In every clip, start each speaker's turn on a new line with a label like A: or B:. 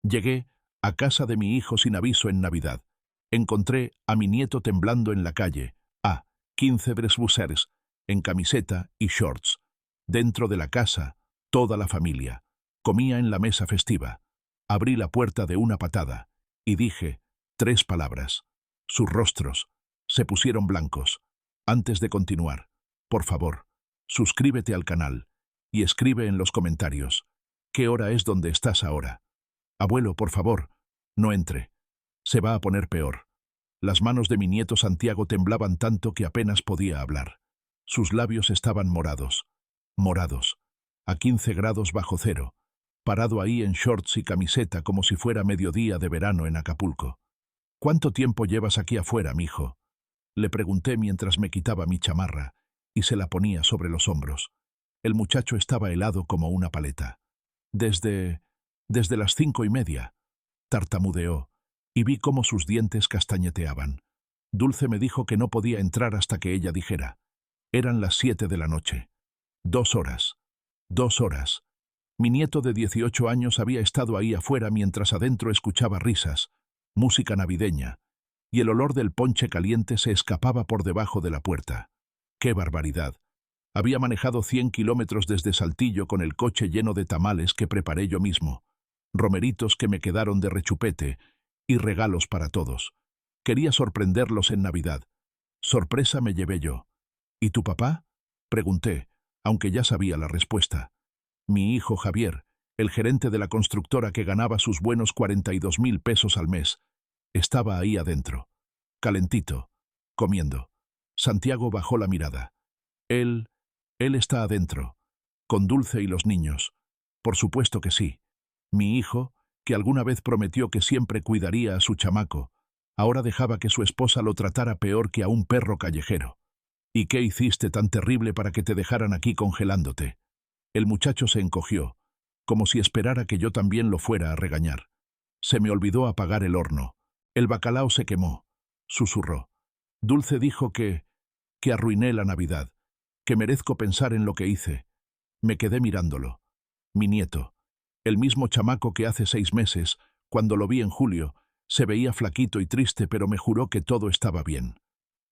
A: Llegué a casa de mi hijo sin aviso en Navidad. Encontré a mi nieto temblando en la calle, a 15 Bresbussers, en camiseta y shorts. Dentro de la casa, toda la familia. Comía en la mesa festiva. Abrí la puerta de una patada y dije 3 palabras. Sus rostros se pusieron blancos. Antes de continuar, por favor, suscríbete al canal y escribe en los comentarios ¿qué hora es donde estás ahora? Abuelo, por favor, no entre. Se va a poner peor. Las manos de mi nieto Santiago temblaban tanto que apenas podía hablar. Sus labios estaban morados. Morados. A 15 grados bajo cero. Parado ahí en shorts y camiseta como si fuera mediodía de verano en Acapulco. ¿Cuánto tiempo llevas aquí afuera, mijo? Le pregunté mientras me quitaba mi chamarra y se la ponía sobre los hombros. El muchacho estaba helado como una paleta. Desde las 5:30, tartamudeó, y vi cómo sus dientes castañeteaban. Dulce me dijo que no podía entrar hasta que ella dijera. Eran las 7 de la noche. 2 horas. 2 horas. Mi nieto de 18 años había estado ahí afuera mientras adentro escuchaba risas, música navideña, y el olor del ponche caliente se escapaba por debajo de la puerta. ¡Qué barbaridad! Había manejado 100 kilómetros desde Saltillo con el coche lleno de tamales que preparé yo mismo, romeritos que me quedaron de rechupete y regalos para todos. Quería sorprenderlos en Navidad. Sorpresa me llevé yo. ¿Y tu papá? Pregunté, aunque ya sabía la respuesta. Mi hijo Javier, el gerente de la constructora que ganaba sus buenos 42.000 pesos al mes, estaba ahí adentro, calentito, comiendo. Santiago bajó la mirada. Él está adentro, con Dulce y los niños. Por supuesto que sí. Mi hijo, que alguna vez prometió que siempre cuidaría a su chamaco, ahora dejaba que su esposa lo tratara peor que a un perro callejero. ¿Y qué hiciste tan terrible para que te dejaran aquí congelándote? El muchacho se encogió, como si esperara que yo también lo fuera a regañar. Se me olvidó apagar el horno. El bacalao se quemó, susurró. Dulce dijo que arruiné la Navidad, que merezco pensar en lo que hice. Me quedé mirándolo. Mi nieto, el mismo chamaco que hace 6 meses, cuando lo vi en julio, se veía flaquito y triste, pero me juró que todo estaba bien.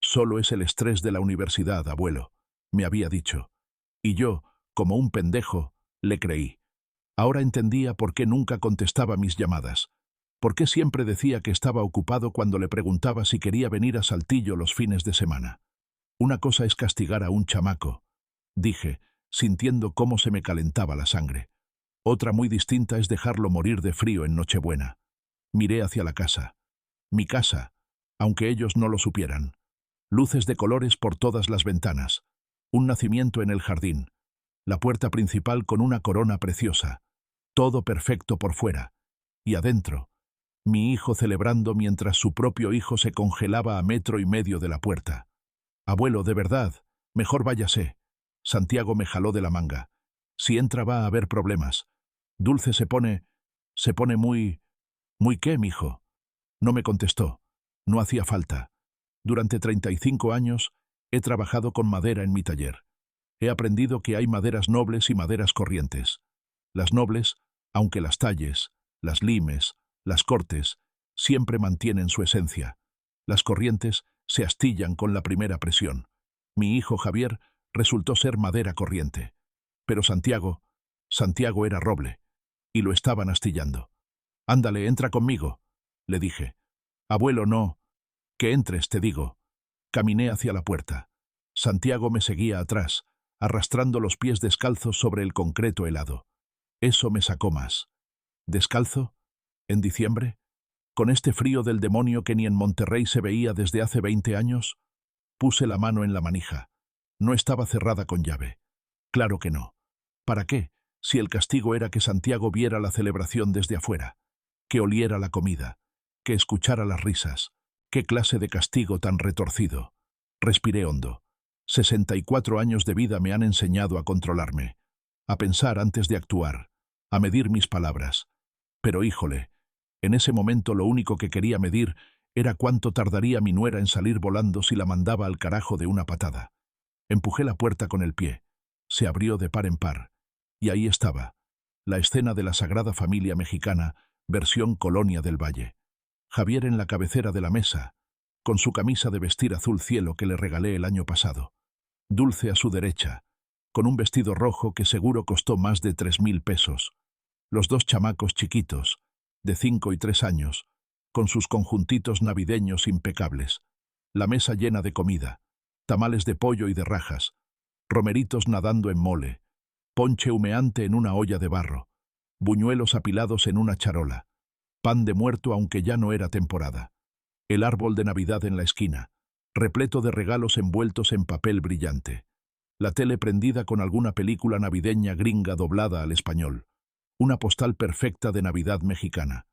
A: Solo es el estrés de la universidad, abuelo, me había dicho. Y yo, como un pendejo, le creí. Ahora entendía por qué nunca contestaba mis llamadas. Por qué siempre decía que estaba ocupado cuando le preguntaba si quería venir a Saltillo los fines de semana. Una cosa es castigar a un chamaco, dije, sintiendo cómo se me calentaba la sangre. Otra muy distinta es dejarlo morir de frío en Nochebuena. Miré hacia la casa. Mi casa, aunque ellos no lo supieran. Luces de colores por todas las ventanas. Un nacimiento en el jardín. La puerta principal con una corona preciosa. Todo perfecto por fuera. Y adentro, mi hijo celebrando mientras su propio hijo se congelaba a 1,5 metros de la puerta. Abuelo, de verdad, mejor váyase. Santiago me jaló de la manga. Si entra va a haber problemas. Dulce se pone muy... ¿Muy qué, mijo? No me contestó. No hacía falta. Durante 35 años he trabajado con madera en mi taller. He aprendido que hay maderas nobles y maderas corrientes. Las nobles, aunque las talles, las limes, las cortes, siempre mantienen su esencia. Las corrientes se astillan con la primera presión. Mi hijo Javier resultó ser madera corriente. Pero Santiago era roble, y lo estaban astillando. Ándale, entra conmigo, le dije. Abuelo, no. Que entres, te digo. Caminé hacia la puerta. Santiago me seguía atrás, arrastrando los pies descalzos sobre el concreto helado. Eso me sacó más. ¿Descalzo? ¿En diciembre? ¿Con este frío del demonio que ni en Monterrey se veía desde hace 20 años? Puse la mano en la manija. No estaba cerrada con llave. Claro que no. ¿Para qué, si el castigo era que Santiago viera la celebración desde afuera? Que oliera la comida, que escuchara las risas. ¿Qué clase de castigo tan retorcido? Respiré hondo. 64 años de vida me han enseñado a controlarme, a pensar antes de actuar, a medir mis palabras. Pero híjole, en ese momento lo único que quería medir era cuánto tardaría mi nuera en salir volando si la mandaba al carajo de una patada. Empujé la puerta con el pie. Se abrió de par en par. Y ahí estaba, la escena de la Sagrada Familia Mexicana, versión Colonia del Valle. Javier en la cabecera de la mesa, con su camisa de vestir azul cielo que le regalé el año pasado. Dulce a su derecha, con un vestido rojo que seguro costó más de 3.000 pesos. Los dos chamacos chiquitos, de 5 y 3 años, con sus conjuntitos navideños impecables. La mesa llena de comida, tamales de pollo y de rajas, romeritos nadando en mole, ponche humeante en una olla de barro, buñuelos apilados en una charola, pan de muerto aunque ya no era temporada, el árbol de Navidad en la esquina, repleto de regalos envueltos en papel brillante, la tele prendida con alguna película navideña gringa doblada al español, una postal perfecta de Navidad mexicana,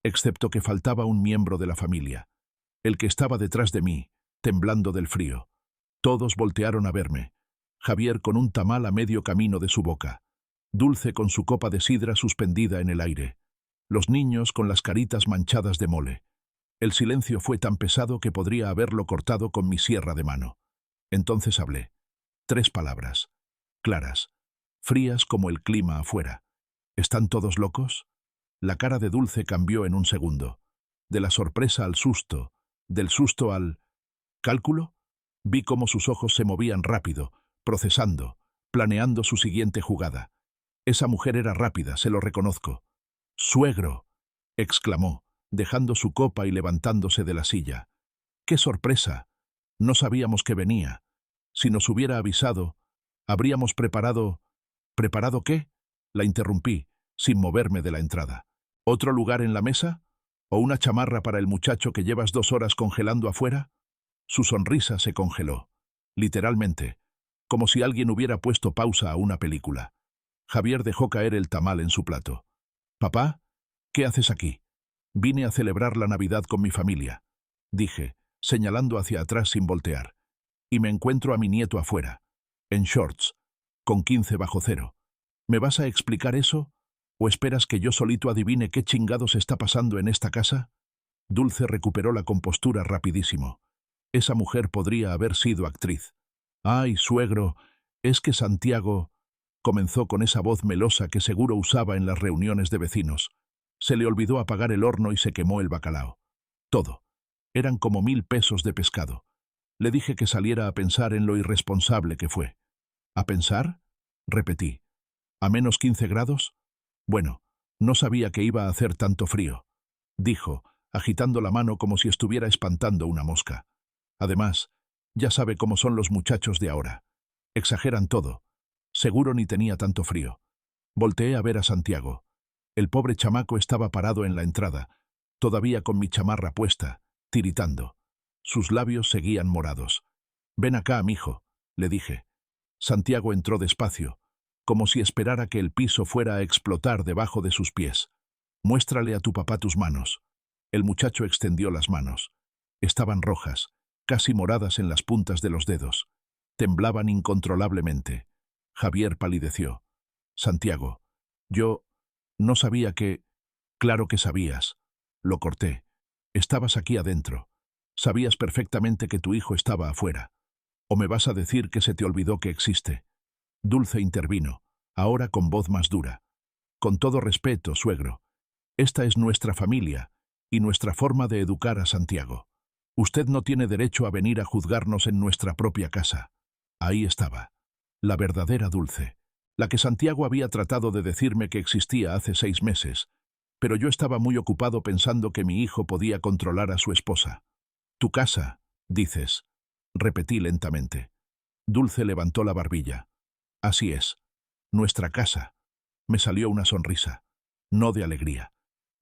A: excepto que faltaba un miembro de la familia, el que estaba detrás de mí, temblando del frío. Todos voltearon a verme, Javier con un tamal a medio camino de su boca, Dulce con su copa de sidra suspendida en el aire, los niños con las caritas manchadas de mole. El silencio fue tan pesado que podría haberlo cortado con mi sierra de mano. Entonces hablé. 3 palabras, claras, frías como el clima afuera. ¿Están todos locos? La cara de Dulce cambió en un segundo. De la sorpresa al susto, del susto al cálculo. Vi cómo sus ojos se movían rápido, procesando, planeando su siguiente jugada. Esa mujer era rápida, se lo reconozco. «¡Suegro!», exclamó, dejando su copa y levantándose de la silla. ¡Qué sorpresa! No sabíamos que venía. Si nos hubiera avisado, habríamos preparado... ¿Preparado qué? La interrumpí, sin moverme de la entrada. ¿Otro lugar en la mesa? ¿O una chamarra para el muchacho que llevas 2 horas congelando afuera? Su sonrisa se congeló, literalmente, como si alguien hubiera puesto pausa a una película. Javier dejó caer el tamal en su plato. «Papá, ¿qué haces aquí?» «Vine a celebrar la Navidad con mi familia», dije, señalando hacia atrás sin voltear. «Y me encuentro a mi nieto afuera, en shorts, con 15 bajo cero. ¿Me vas a explicar eso? ¿O esperas que yo solito adivine qué chingados está pasando en esta casa?» Dulce recuperó la compostura rapidísimo. Esa mujer podría haber sido actriz. «Ay, suegro, es que Santiago...», comenzó con esa voz melosa que seguro usaba en las reuniones de vecinos. Se le olvidó apagar el horno y se quemó el bacalao. Todo. Eran como 1.000 pesos de pescado. Le dije que saliera a pensar en lo irresponsable que fue. ¿A pensar?, repetí. ¿A menos 15 grados? Bueno, no sabía que iba a hacer tanto frío, dijo, agitando la mano como si estuviera espantando una mosca. Además, ya sabe cómo son los muchachos de ahora. Exageran todo. Seguro ni tenía tanto frío. Volteé a ver a Santiago. El pobre chamaco estaba parado en la entrada, todavía con mi chamarra puesta, tiritando. Sus labios seguían morados. «Ven acá, mijo», le dije. Santiago entró despacio, como si esperara que el piso fuera a explotar debajo de sus pies. «Muéstrale a tu papá tus manos». El muchacho extendió las manos. Estaban rojas, casi moradas en las puntas de los dedos. Temblaban incontrolablemente. Javier palideció. «Santiago, yo no sabía que...». «Claro que sabías», lo corté. «Estabas aquí adentro. Sabías perfectamente que tu hijo estaba afuera. ¿O me vas a decir que se te olvidó que existe?» Dulce intervino, ahora con voz más dura. «Con todo respeto, suegro, esta es nuestra familia y nuestra forma de educar a Santiago. Usted no tiene derecho a venir a juzgarnos en nuestra propia casa». Ahí estaba, la verdadera Dulce, la que Santiago había tratado de decirme que existía hace 6 meses, pero yo estaba muy ocupado pensando que mi hijo podía controlar a su esposa. «Tu casa, dices», repetí lentamente. Dulce levantó la barbilla. «Así es, nuestra casa». Me salió una sonrisa, no de alegría,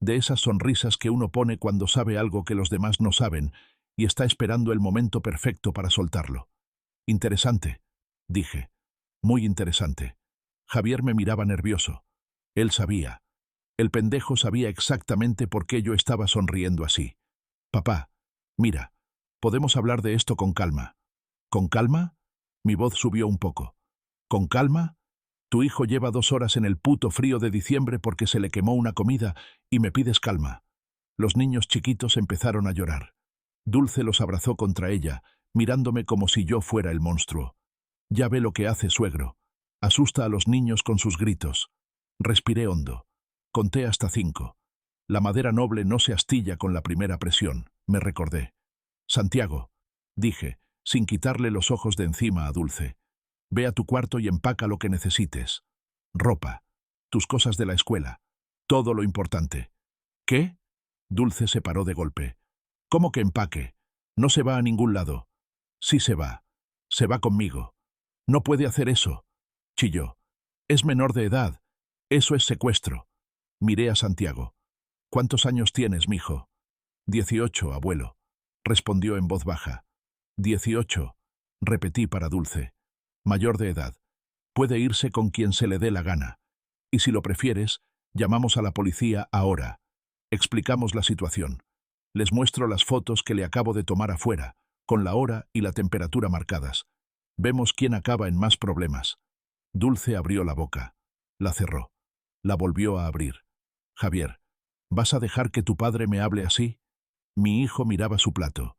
A: de esas sonrisas que uno pone cuando sabe algo que los demás no saben y está esperando el momento perfecto para soltarlo. «Interesante», dije. «Muy interesante». Javier me miraba nervioso. Él sabía. El pendejo sabía exactamente por qué yo estaba sonriendo así. «Papá, mira, podemos hablar de esto con calma». «¿Con calma?». Mi voz subió un poco. «¿Con calma? Tu hijo lleva 2 horas en el puto frío de diciembre porque se le quemó una comida y me pides calma». Los niños chiquitos empezaron a llorar. Dulce los abrazó contra ella, mirándome como si yo fuera el monstruo. «Ya ve lo que hace, suegro. Asusta a los niños con sus gritos». Respiré hondo. Conté hasta 5. La madera noble no se astilla con la primera presión, me recordé. Santiago, dije, sin quitarle los ojos de encima a Dulce. Ve a tu cuarto y empaca lo que necesites. Ropa, tus cosas de la escuela, todo lo importante. ¿Qué? Dulce se paró de golpe. ¿Cómo que empaque? No se va a ningún lado. Sí se va. Se va conmigo. No puede hacer eso, chilló. Es menor de edad. Eso es secuestro. Miré a Santiago. ¿Cuántos años tienes, mijo? 18, abuelo, respondió en voz baja. 18, repetí para Dulce. Mayor de edad. Puede irse con quien se le dé la gana. Y si lo prefieres, llamamos a la policía ahora. Explicamos la situación. Les muestro las fotos que le acabo de tomar afuera, con la hora y la temperatura marcadas. Vemos quién acaba en más problemas. Dulce abrió la boca. La cerró. La volvió a abrir. Javier, ¿vas a dejar que tu padre me hable así? Mi hijo miraba su plato.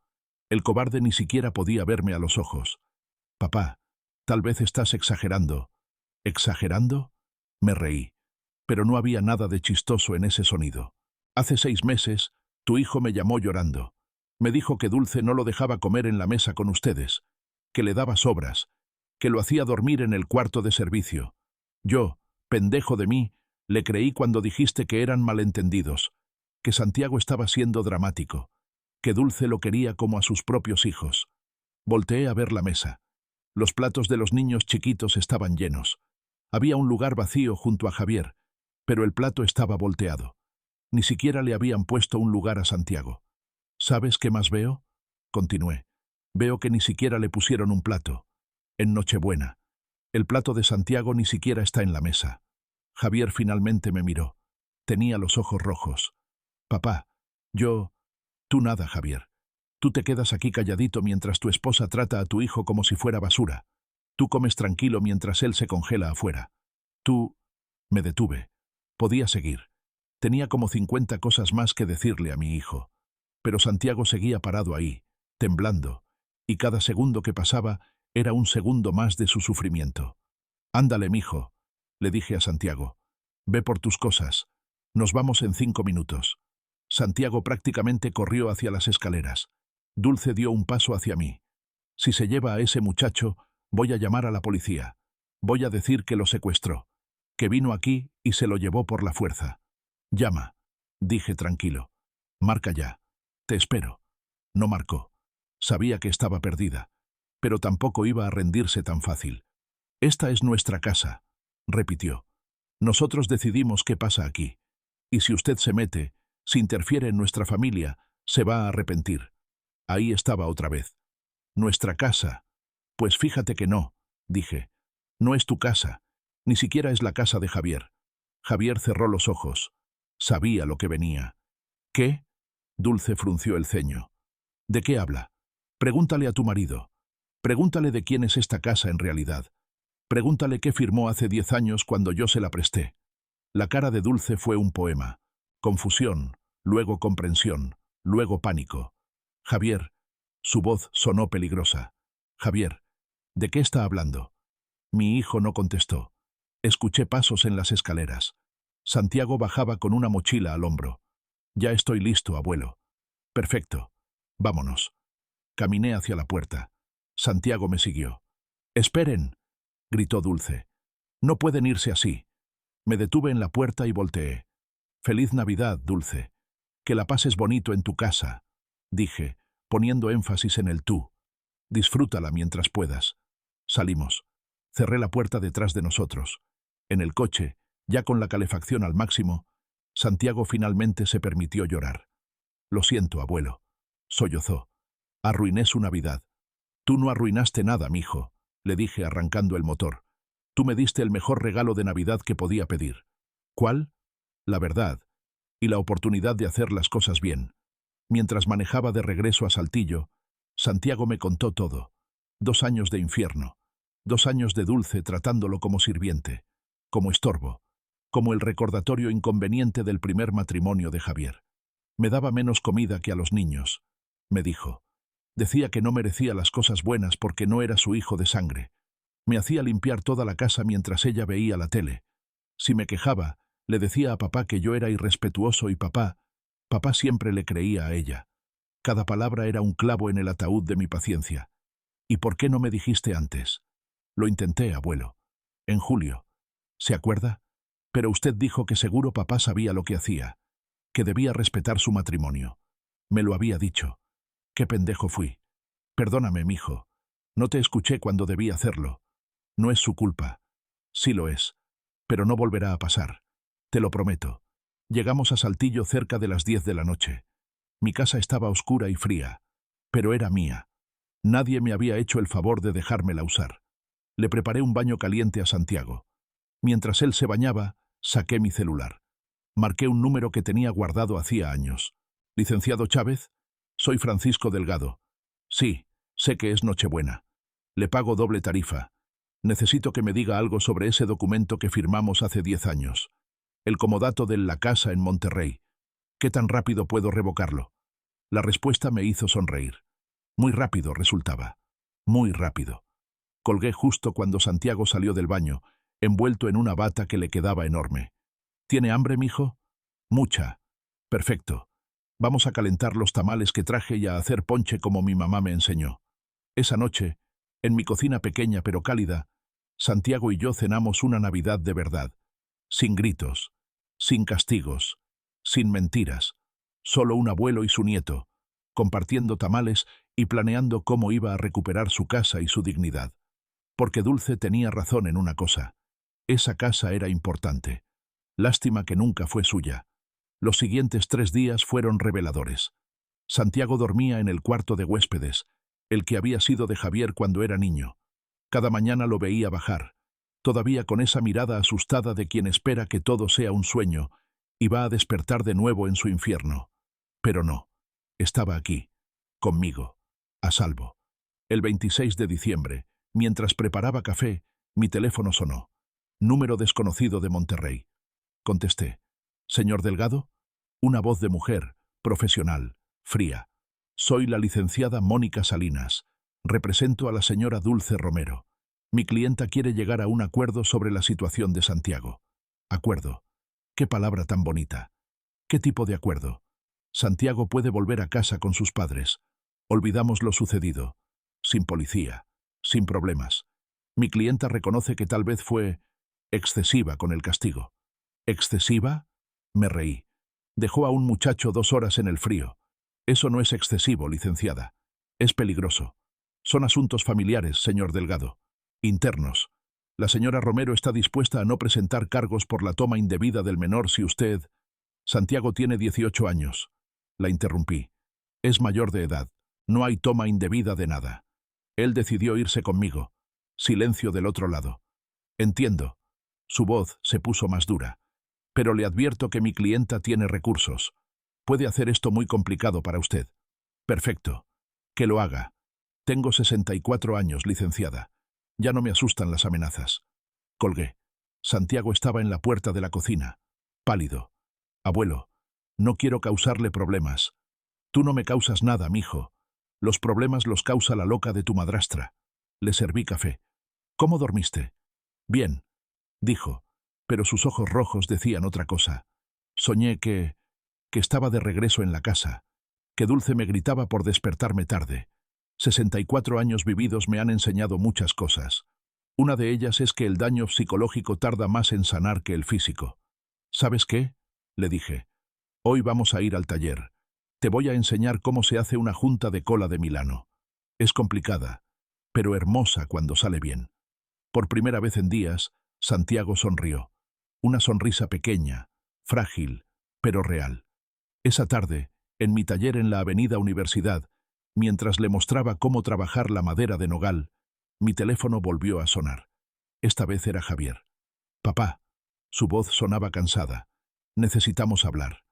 A: El cobarde ni siquiera podía verme a los ojos. Papá, tal vez estás exagerando. ¿Exagerando? Me reí. Pero no había nada de chistoso en ese sonido. Hace 6 meses, tu hijo me llamó llorando. Me dijo que Dulce no lo dejaba comer en la mesa con ustedes, que le daba sobras, que lo hacía dormir en el cuarto de servicio. Yo, pendejo de mí, le creí cuando dijiste que eran malentendidos, que Santiago estaba siendo dramático, que Dulce lo quería como a sus propios hijos. Volteé a ver la mesa. Los platos de los niños chiquitos estaban llenos. Había un lugar vacío junto a Javier, pero el plato estaba volteado. Ni siquiera le habían puesto un lugar a Santiago. ¿Sabes qué más veo? Continué. Veo que ni siquiera le pusieron un plato. En Nochebuena. El plato de Santiago ni siquiera está en la mesa. Javier finalmente me miró. Tenía los ojos rojos. Papá, tú nada, Javier. Tú te quedas aquí calladito mientras tu esposa trata a tu hijo como si fuera basura. Tú comes tranquilo mientras él se congela afuera. Me detuve. Podía seguir. Tenía como 50 cosas más que decirle a mi hijo. Pero Santiago seguía parado ahí, temblando, y cada segundo que pasaba era un segundo más de su sufrimiento. Ándale, mijo, le dije a Santiago. Ve por tus cosas. Nos vamos en 5 minutos. Santiago prácticamente corrió hacia las escaleras. Dulce dio un paso hacia mí. Si se lleva a ese muchacho, voy a llamar a la policía. Voy a decir que lo secuestró, que vino aquí y se lo llevó por la fuerza. Llama, dije tranquilo. Marca ya. Te espero. No marcó. Sabía que estaba perdida, pero tampoco iba a rendirse tan fácil. Esta es nuestra casa, repitió. Nosotros decidimos qué pasa aquí. Y si usted se mete, si interfiere en nuestra familia, se va a arrepentir. Ahí estaba otra vez. Nuestra casa. Pues fíjate que no, dije. No es tu casa. Ni siquiera es la casa de Javier. Javier cerró los ojos. Sabía lo que venía. ¿Qué? Dulce frunció el ceño. ¿De qué habla? Pregúntale a tu marido. Pregúntale de quién es esta casa en realidad. Pregúntale qué firmó hace 10 años cuando yo se la presté. La cara de Dulce fue un poema. Confusión, luego comprensión, luego pánico. Javier. Su voz sonó peligrosa. Javier, ¿de qué está hablando? Mi hijo no contestó. Escuché pasos en las escaleras. Santiago bajaba con una mochila al hombro. Ya estoy listo, abuelo. Perfecto. Vámonos. Caminé hacia la puerta. Santiago me siguió. ¡Esperen!, gritó Dulce. No pueden irse así. Me detuve en la puerta y volteé. Feliz Navidad, Dulce. Que la pases bonito en tu casa, dije, poniendo énfasis en el tú. Disfrútala mientras puedas. Salimos. Cerré la puerta detrás de nosotros. En el coche, ya con la calefacción al máximo, Santiago finalmente se permitió llorar. Lo siento, abuelo. Sollozó. Arruiné su Navidad. Tú no arruinaste nada, mijo, le dije arrancando el motor. Tú me diste el mejor regalo de Navidad que podía pedir. ¿Cuál? La verdad. Y la oportunidad de hacer las cosas bien. Mientras manejaba de regreso a Saltillo, Santiago me contó todo. 2 años de infierno. 2 años de Dulce tratándolo como sirviente, como estorbo, como el recordatorio inconveniente del primer matrimonio de Javier. Me daba menos comida que a los niños, me dijo. Decía que no merecía las cosas buenas porque no era su hijo de sangre. Me hacía limpiar toda la casa mientras ella veía la tele. Si me quejaba, Le decía a papá que yo era irrespetuoso y papá siempre le creía a ella. Cada palabra era un clavo en el ataúd de mi paciencia. ¿Y por qué no me dijiste antes? Lo intenté, abuelo. En julio. ¿Se acuerda? Pero usted dijo que seguro papá sabía lo que hacía, que debía respetar su matrimonio. Me lo había dicho. Qué pendejo fui. Perdóname, mijo. No te escuché cuando debí hacerlo. No es su culpa. Sí lo es. Pero no volverá a pasar. Te lo prometo. Llegamos a Saltillo cerca de las 10 de la noche. Mi casa estaba oscura y fría, pero era mía. Nadie me había hecho el favor de dejármela usar. Le preparé un baño caliente a Santiago. Mientras él se bañaba, saqué mi celular. Marqué un número que tenía guardado hacía años. «Licenciado Chávez, soy Francisco Delgado. Sí, sé que es Nochebuena. Le pago doble tarifa. Necesito que me diga algo sobre ese documento que firmamos hace 10 años. El comodato de la casa en Monterrey. ¿Qué tan rápido puedo revocarlo?» La respuesta me hizo sonreír. Muy rápido resultaba. Muy rápido. Colgué justo cuando Santiago salió del baño, envuelto en una bata que le quedaba enorme. «¿Tiene hambre, mijo?» «Mucha». «Perfecto. Vamos a calentar los tamales que traje y a hacer ponche como mi mamá me enseñó». Esa noche, en mi cocina pequeña pero cálida, Santiago y yo cenamos una Navidad de verdad. Sin gritos, sin castigos, sin mentiras. Solo un abuelo y su nieto, compartiendo tamales y planeando cómo iba a recuperar su casa y su dignidad. Porque Dulce tenía razón en una cosa. Esa casa era importante. Lástima que nunca fue suya. Los siguientes 3 días fueron reveladores. Santiago dormía en el cuarto de huéspedes, el que había sido de Javier cuando era niño. Cada mañana lo veía bajar, todavía con esa mirada asustada de quien espera que todo sea un sueño y va a despertar de nuevo en su infierno. Pero no. Estaba aquí, conmigo, a salvo. El 26 de diciembre, mientras preparaba café, mi teléfono sonó. Número desconocido de Monterrey. Contesté. «¿Señor Delgado?» Una voz de mujer, profesional, fría. «Soy la licenciada Mónica Salinas. Represento a la señora Dulce Romero. Mi clienta quiere llegar a un acuerdo sobre la situación de Santiago». «Acuerdo». Qué palabra tan bonita. ¿Qué tipo de acuerdo? Santiago puede volver a casa con sus padres. Olvidamos lo sucedido. Sin policía. Sin problemas. Mi clienta reconoce que tal vez fue excesiva con el castigo. ¿Excesiva? Me reí. Dejó a un muchacho 2 horas en el frío. Eso no es excesivo, licenciada. Es peligroso. Son asuntos familiares, señor Delgado. Internos. La señora Romero está dispuesta a no presentar cargos por la toma indebida del menor si usted... Santiago tiene 18 años. La interrumpí. Es mayor de edad. No hay toma indebida de nada. Él decidió irse conmigo. Silencio del otro lado. Entiendo. Su voz se puso más dura. Pero le advierto que mi clienta tiene recursos. Puede hacer esto muy complicado para usted. Perfecto. Que lo haga. Tengo 64 años, licenciada. Ya no me asustan las amenazas. Colgué. Santiago estaba en la puerta de la cocina, pálido. Abuelo, no quiero causarle problemas. Tú no me causas nada, mijo. Los problemas los causa la loca de tu madrastra. Le serví café. ¿Cómo dormiste? Bien, dijo, pero sus ojos rojos decían otra cosa. Soñé que estaba de regreso en la casa, que Dulce me gritaba por despertarme tarde. 64 años vividos me han enseñado muchas cosas. Una de ellas es que el daño psicológico tarda más en sanar que el físico. ¿Sabes qué? Le dije. Hoy vamos a ir al taller. Te voy a enseñar cómo se hace una junta de cola de Milano. Es complicada, pero hermosa cuando sale bien. Por primera vez en días, Santiago sonrió. Una sonrisa pequeña, frágil, pero real. Esa tarde, en mi taller en la Avenida Universidad, mientras le mostraba cómo trabajar la madera de nogal, mi teléfono volvió a sonar. Esta vez era Javier. «Papá». Su voz sonaba cansada. «Necesitamos hablar».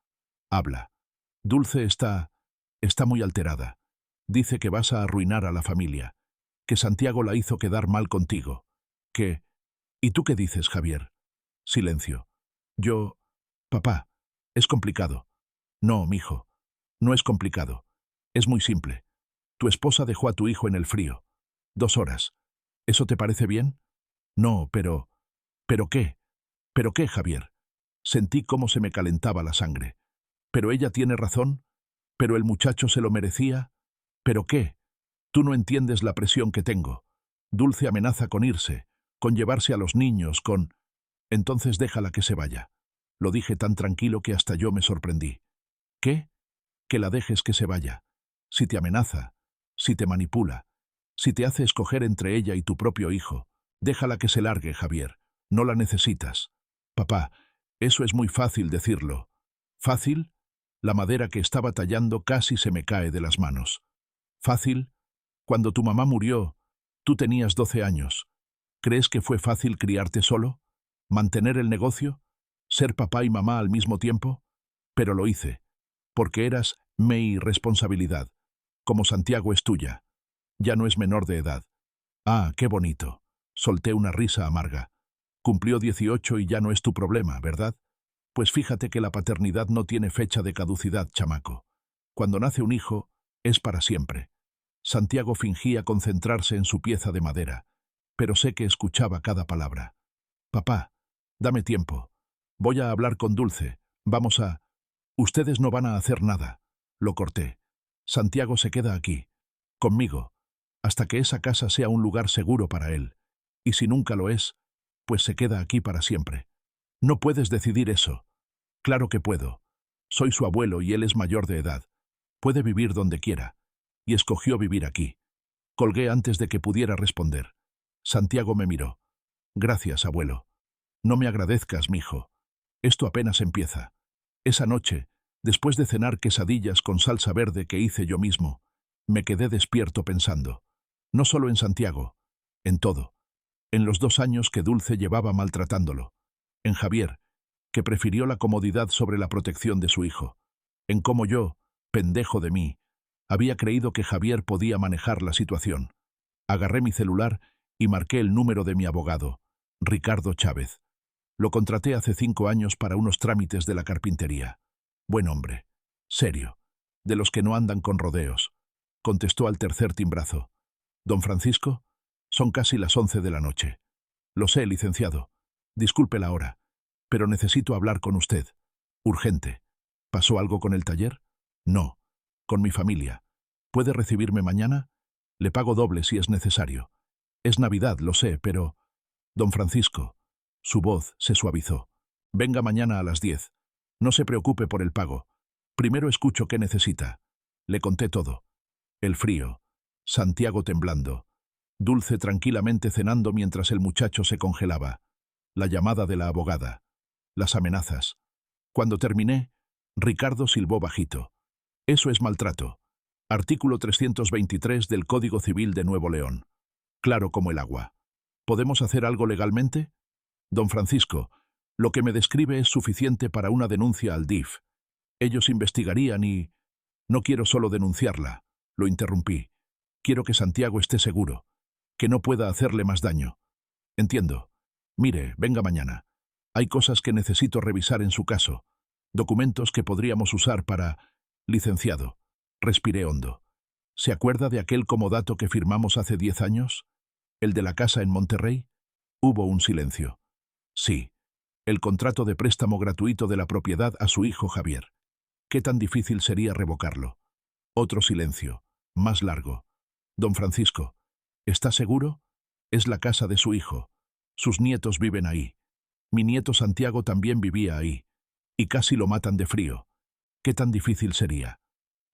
A: «Habla». «Dulce está muy alterada. Dice que vas a arruinar a la familia, que Santiago la hizo quedar mal contigo, que... ¿Y tú qué dices, Javier?» Silencio. Yo... «Papá, es complicado». «No, mijo, no es complicado. Es muy simple. Tu esposa dejó a tu hijo en el frío. 2 horas. ¿Eso te parece bien?» «No, pero... ¿Pero qué? ¿Pero qué, Javier?» Sentí cómo se me calentaba la sangre. ¿Pero ella tiene razón? ¿Pero el muchacho se lo merecía? ¿Pero qué? Tú no entiendes la presión que tengo. Dulce amenaza con irse, con llevarse a los niños, con... Entonces déjala que se vaya. Lo dije tan tranquilo que hasta yo me sorprendí. ¿Qué? Que la dejes que se vaya. Si te amenaza, si te manipula, si te hace escoger entre ella y tu propio hijo, déjala que se largue, Javier. No la necesitas. Papá, eso es muy fácil decirlo. ¿Fácil? La madera que estaba tallando casi se me cae de las manos. ¿Fácil? Cuando tu mamá murió, tú tenías 12 años. ¿Crees que fue fácil criarte solo? ¿Mantener el negocio? ¿Ser papá y mamá al mismo tiempo? Pero lo hice, porque eras mi responsabilidad, como Santiago es tuya. Ya no es menor de edad. Ah, qué bonito. Solté una risa amarga. Cumplió 18 y ya no es tu problema, ¿verdad? Pues fíjate que la paternidad no tiene fecha de caducidad, chamaco. Cuando nace un hijo, es para siempre. Santiago fingía concentrarse en su pieza de madera, pero sé que escuchaba cada palabra. Papá, dame tiempo. Voy a hablar con Dulce. Vamos a... Ustedes no van a hacer nada. Lo corté. Santiago se queda aquí, conmigo, hasta que esa casa sea un lugar seguro para él. Y si nunca lo es, pues se queda aquí para siempre. No puedes decidir eso. Claro que puedo. Soy su abuelo y él es mayor de edad. Puede vivir donde quiera. Y escogió vivir aquí. Colgué antes de que pudiera responder. Santiago me miró. Gracias, abuelo. No me agradezcas, mijo. Esto apenas empieza. Esa noche, después de cenar quesadillas con salsa verde que hice yo mismo, me quedé despierto pensando. No solo en Santiago, en todo. En los 2 años que Dulce llevaba maltratándolo. En Javier, que prefirió la comodidad sobre la protección de su hijo. En cómo yo, pendejo de mí, había creído que Javier podía manejar la situación. Agarré mi celular y marqué el número de mi abogado, Ricardo Chávez. Lo contraté hace 5 años para unos trámites de la carpintería. Buen hombre. Serio. De los que no andan con rodeos. Contestó al tercer timbrazo. ¿Don Francisco? Son casi las 11 de la noche. Lo sé, licenciado. Disculpe la hora. Pero necesito hablar con usted. Urgente. ¿Pasó algo con el taller? No. Con mi familia. ¿Puede recibirme mañana? Le pago doble si es necesario. Es Navidad, lo sé, pero... Don Francisco. Su voz se suavizó. Venga mañana a las 10. No se preocupe por el pago. Primero escucho qué necesita. Le conté todo. El frío. Santiago temblando. Dulce tranquilamente cenando mientras el muchacho se congelaba. La llamada de la abogada. Las amenazas. Cuando terminé, Ricardo silbó bajito. Eso es maltrato. Artículo 323 del Código Civil de Nuevo León. Claro como el agua. ¿Podemos hacer algo legalmente? Don Francisco, lo que me describe es suficiente para una denuncia al DIF. Ellos investigarían y... No quiero solo denunciarla, lo interrumpí. Quiero que Santiago esté seguro, que no pueda hacerle más daño. Entiendo. Mire, venga mañana. Hay cosas que necesito revisar en su caso, documentos que podríamos usar para... Licenciado. Respiré hondo. ¿Se acuerda de aquel comodato que firmamos hace 10 años? ¿El de la casa en Monterrey? Hubo un silencio. Sí. El contrato de préstamo gratuito de la propiedad a su hijo Javier. ¿Qué tan difícil sería revocarlo? Otro silencio, más largo. Don Francisco, ¿está seguro? Es la casa de su hijo. Sus nietos viven ahí. Mi nieto Santiago también vivía ahí. Y casi lo matan de frío. ¿Qué tan difícil sería?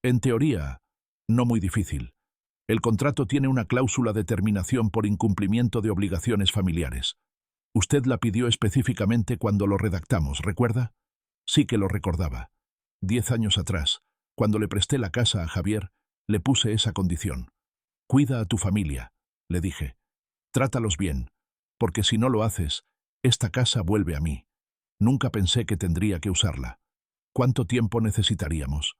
A: En teoría, no muy difícil. El contrato tiene una cláusula de terminación por incumplimiento de obligaciones familiares. Usted la pidió específicamente cuando lo redactamos, ¿recuerda? Sí que lo recordaba. 10 años atrás, cuando le presté la casa a Javier, le puse esa condición. Cuida a tu familia, le dije. Trátalos bien, porque si no lo haces, esta casa vuelve a mí. Nunca pensé que tendría que usarla. ¿Cuánto tiempo necesitaríamos?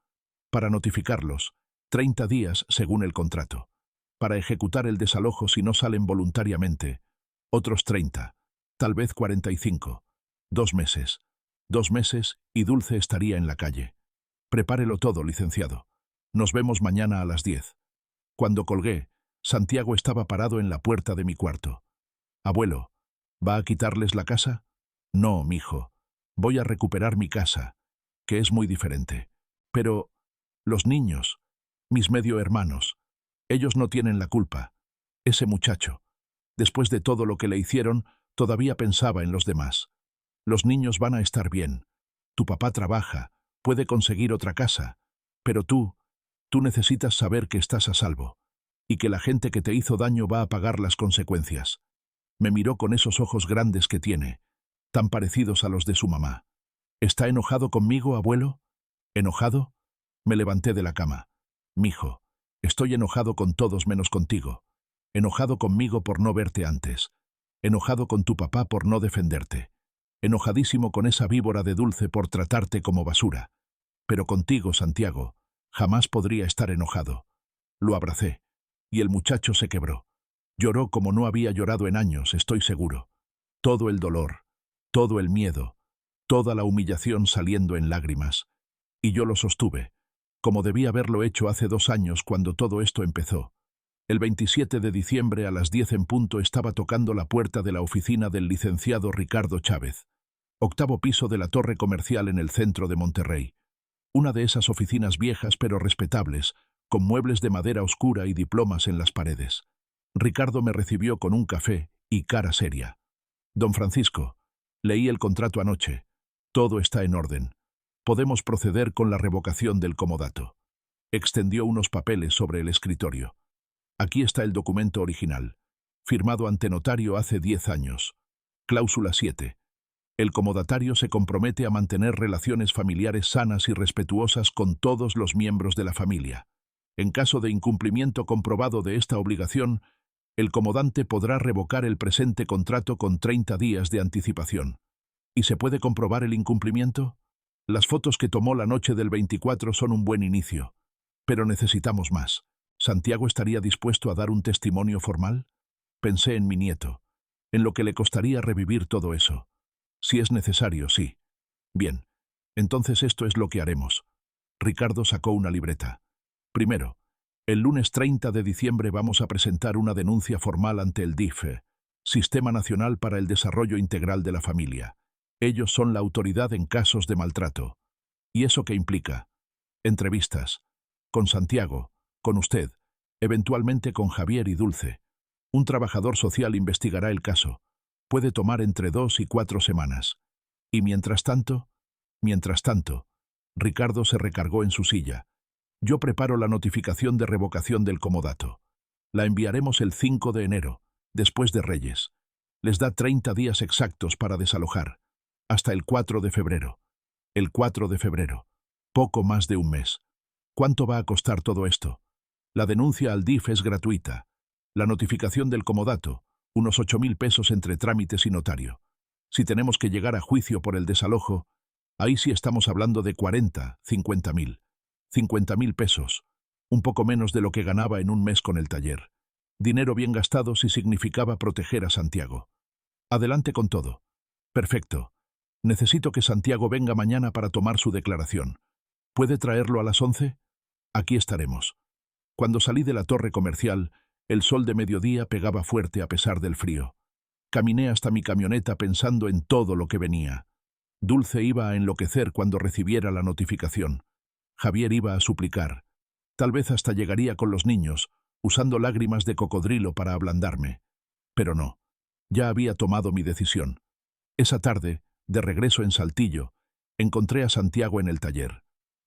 A: Para notificarlos, 30 días según el contrato. Para ejecutar el desalojo si no salen voluntariamente, otros 30, tal vez 45. 2 meses. 2 meses y Dulce estaría en la calle. Prepárelo todo, licenciado. Nos vemos mañana a las 10. Cuando colgué, Santiago estaba parado en la puerta de mi cuarto. Abuelo, ¿va a quitarles la casa? No, mijo. Voy a recuperar mi casa, que es muy diferente. Pero los niños, mis medio hermanos, ellos no tienen la culpa. Ese muchacho, después de todo lo que le hicieron, todavía pensaba en los demás. Los niños van a estar bien. Tu papá trabaja, puede conseguir otra casa. Pero tú necesitas saber que estás a salvo y que la gente que te hizo daño va a pagar las consecuencias. Me miró con esos ojos grandes que tiene, tan parecidos a los de su mamá. ¿Está enojado conmigo, abuelo? ¿Enojado? Me levanté de la cama. Mijo, estoy enojado con todos menos contigo. Enojado conmigo por no verte antes. Enojado con tu papá por no defenderte. Enojadísimo con esa víbora de Dulce por tratarte como basura. Pero contigo, Santiago, jamás podría estar enojado. Lo abracé, y el muchacho se quebró. Lloró como no había llorado en años, estoy seguro. Todo el dolor, todo el miedo, toda la humillación saliendo en lágrimas. Y yo lo sostuve, como debía haberlo hecho hace 2 años cuando todo esto empezó. El 27 de diciembre a las 10 en punto estaba tocando la puerta de la oficina del licenciado Ricardo Chávez, 8º piso de la torre comercial en el centro de Monterrey. Una de esas oficinas viejas pero respetables, con muebles de madera oscura y diplomas en las paredes. Ricardo me recibió con un café y cara seria. Don Francisco, leí el contrato anoche. Todo está en orden. Podemos proceder con la revocación del comodato. Extendió unos papeles sobre el escritorio. Aquí está el documento original, firmado ante notario hace 10 años. Cláusula 7. El comodatario se compromete a mantener relaciones familiares sanas y respetuosas con todos los miembros de la familia. En caso de incumplimiento comprobado de esta obligación, el comodante podrá revocar el presente contrato con 30 días de anticipación. ¿Y se puede comprobar el incumplimiento? Las fotos que tomó la noche del 24 son un buen inicio, pero necesitamos más. ¿Santiago estaría dispuesto a dar un testimonio formal? Pensé en mi nieto, en lo que le costaría revivir todo eso. Si es necesario, sí. Bien, entonces esto es lo que haremos. Ricardo sacó una libreta. Primero, el lunes 30 de diciembre vamos a presentar una denuncia formal ante el DIF, Sistema Nacional para el Desarrollo Integral de la Familia. Ellos son la autoridad en casos de maltrato. ¿Y eso qué implica? Entrevistas. Con Santiago, con usted, eventualmente con Javier y Dulce. Un trabajador social investigará el caso. Puede tomar entre 2 y 4 semanas. Y mientras tanto, Ricardo se recargó en su silla. Yo preparo la notificación de revocación del comodato. La enviaremos el 5 de enero, después de Reyes. Les da 30 días exactos para desalojar. Hasta el 4 de febrero. El 4 de febrero. Poco más de un mes. ¿Cuánto va a costar todo esto? La denuncia al DIF es gratuita. La notificación del comodato, unos 8.000 pesos entre trámites y notario. Si tenemos que llegar a juicio por el desalojo, ahí sí estamos hablando de 50.000. 50.000 pesos, un poco menos de lo que ganaba en un mes con el taller. Dinero bien gastado si significaba proteger a Santiago. Adelante con todo. Perfecto. Necesito que Santiago venga mañana para tomar su declaración. ¿Puede traerlo a las 11? Aquí estaremos. Cuando salí de la torre comercial, el sol de mediodía pegaba fuerte a pesar del frío. Caminé hasta mi camioneta pensando en todo lo que venía. Dulce iba a enloquecer cuando recibiera la notificación. Javier iba a suplicar. Tal vez hasta llegaría con los niños, usando lágrimas de cocodrilo para ablandarme. Pero no. Ya había tomado mi decisión. Esa tarde, de regreso en Saltillo, encontré a Santiago en el taller.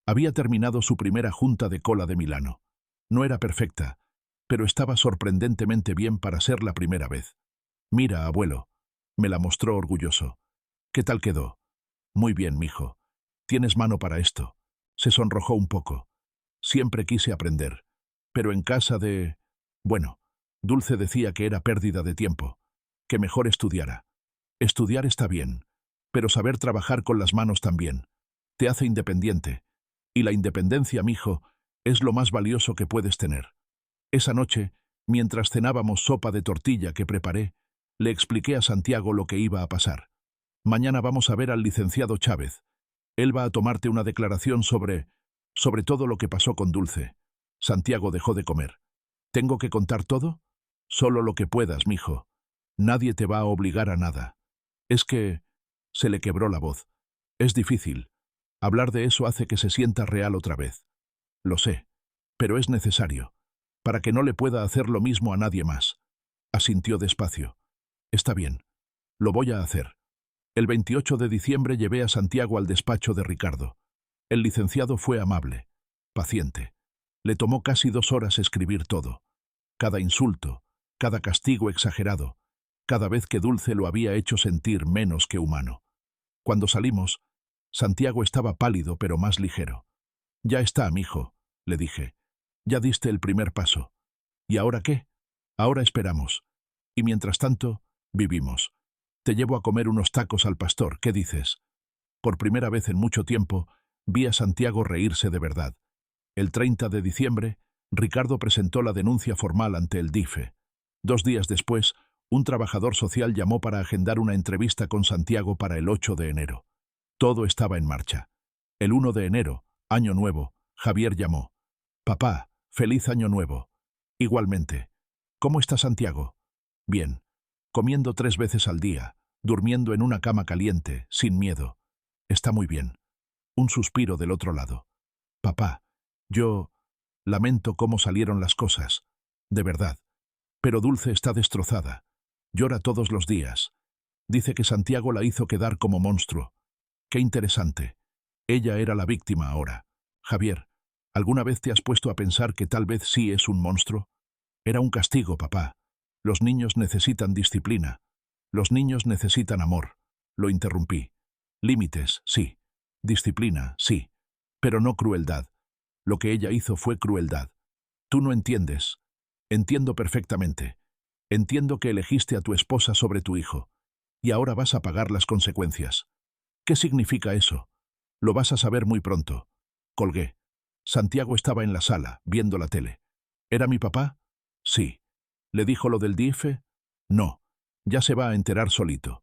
A: Había terminado su primera junta de cola de Milano. No era perfecta, pero estaba sorprendentemente bien para ser la primera vez. Mira, abuelo. Me la mostró orgulloso. ¿Qué tal quedó? Muy bien, mijo. Tienes mano para esto. Se sonrojó un poco. Siempre quise aprender. Pero en casa de... Bueno, Dulce decía que era pérdida de tiempo. Que mejor estudiara. Estudiar está bien, pero saber trabajar con las manos también. Te hace independiente. Y la independencia, mijo, es lo más valioso que puedes tener. Esa noche, mientras cenábamos sopa de tortilla que preparé, le expliqué a Santiago lo que iba a pasar. Mañana vamos a ver al licenciado Chávez. Él va a tomarte una declaración sobre todo lo que pasó con Dulce. Santiago dejó de comer. ¿Tengo que contar todo? Solo lo que puedas, mijo. Nadie te va a obligar a nada. Es que... Se le quebró la voz. Es difícil. Hablar de eso hace que se sienta real otra vez. Lo sé, pero es necesario, para que no le pueda hacer lo mismo a nadie más. Asintió despacio. Está bien. Lo voy a hacer. El 28 de diciembre llevé a Santiago al despacho de Ricardo. El licenciado fue amable, paciente. Le tomó casi 2 horas escribir todo. Cada insulto, cada castigo exagerado, cada vez que Dulce lo había hecho sentir menos que humano. Cuando salimos, Santiago estaba pálido pero más ligero. «Ya está, mijo», le dije. «Ya diste el primer paso. ¿Y ahora qué? Ahora esperamos. Y mientras tanto, vivimos. Te llevo a comer unos tacos al pastor, ¿qué dices?» Por primera vez en mucho tiempo, vi a Santiago reírse de verdad. El 30 de diciembre, Ricardo presentó la denuncia formal ante el DIFE. 2 días después, un trabajador social llamó para agendar una entrevista con Santiago para el 8 de enero. Todo estaba en marcha. El 1 de enero, Año Nuevo, Javier llamó. «Papá, feliz Año Nuevo». «Igualmente. ¿Cómo está Santiago?» «Bien. Comiendo 3 veces al día, durmiendo en una cama caliente, sin miedo. Está muy bien». Un suspiro del otro lado. «Papá, yo lamento cómo salieron las cosas. De verdad. Pero Dulce está destrozada. Llora todos los días. Dice que Santiago la hizo quedar como monstruo. Qué interesante. Ella era la víctima ahora. Javier, ¿alguna vez te has puesto a pensar que tal vez sí es un monstruo? Era un castigo, papá. Los niños necesitan disciplina. Los niños necesitan amor». Lo interrumpí. «Límites, sí. Disciplina, sí. Pero no crueldad. Lo que ella hizo fue crueldad. Tú no entiendes. Entiendo perfectamente. Entiendo que elegiste a tu esposa sobre tu hijo. Y ahora vas a pagar las consecuencias. ¿Qué significa eso? Lo vas a saber muy pronto». Colgué. Santiago estaba en la sala, viendo la tele. ¿Era mi papá? Sí. ¿Le dijo lo del DIFE? No. Ya se va a enterar solito.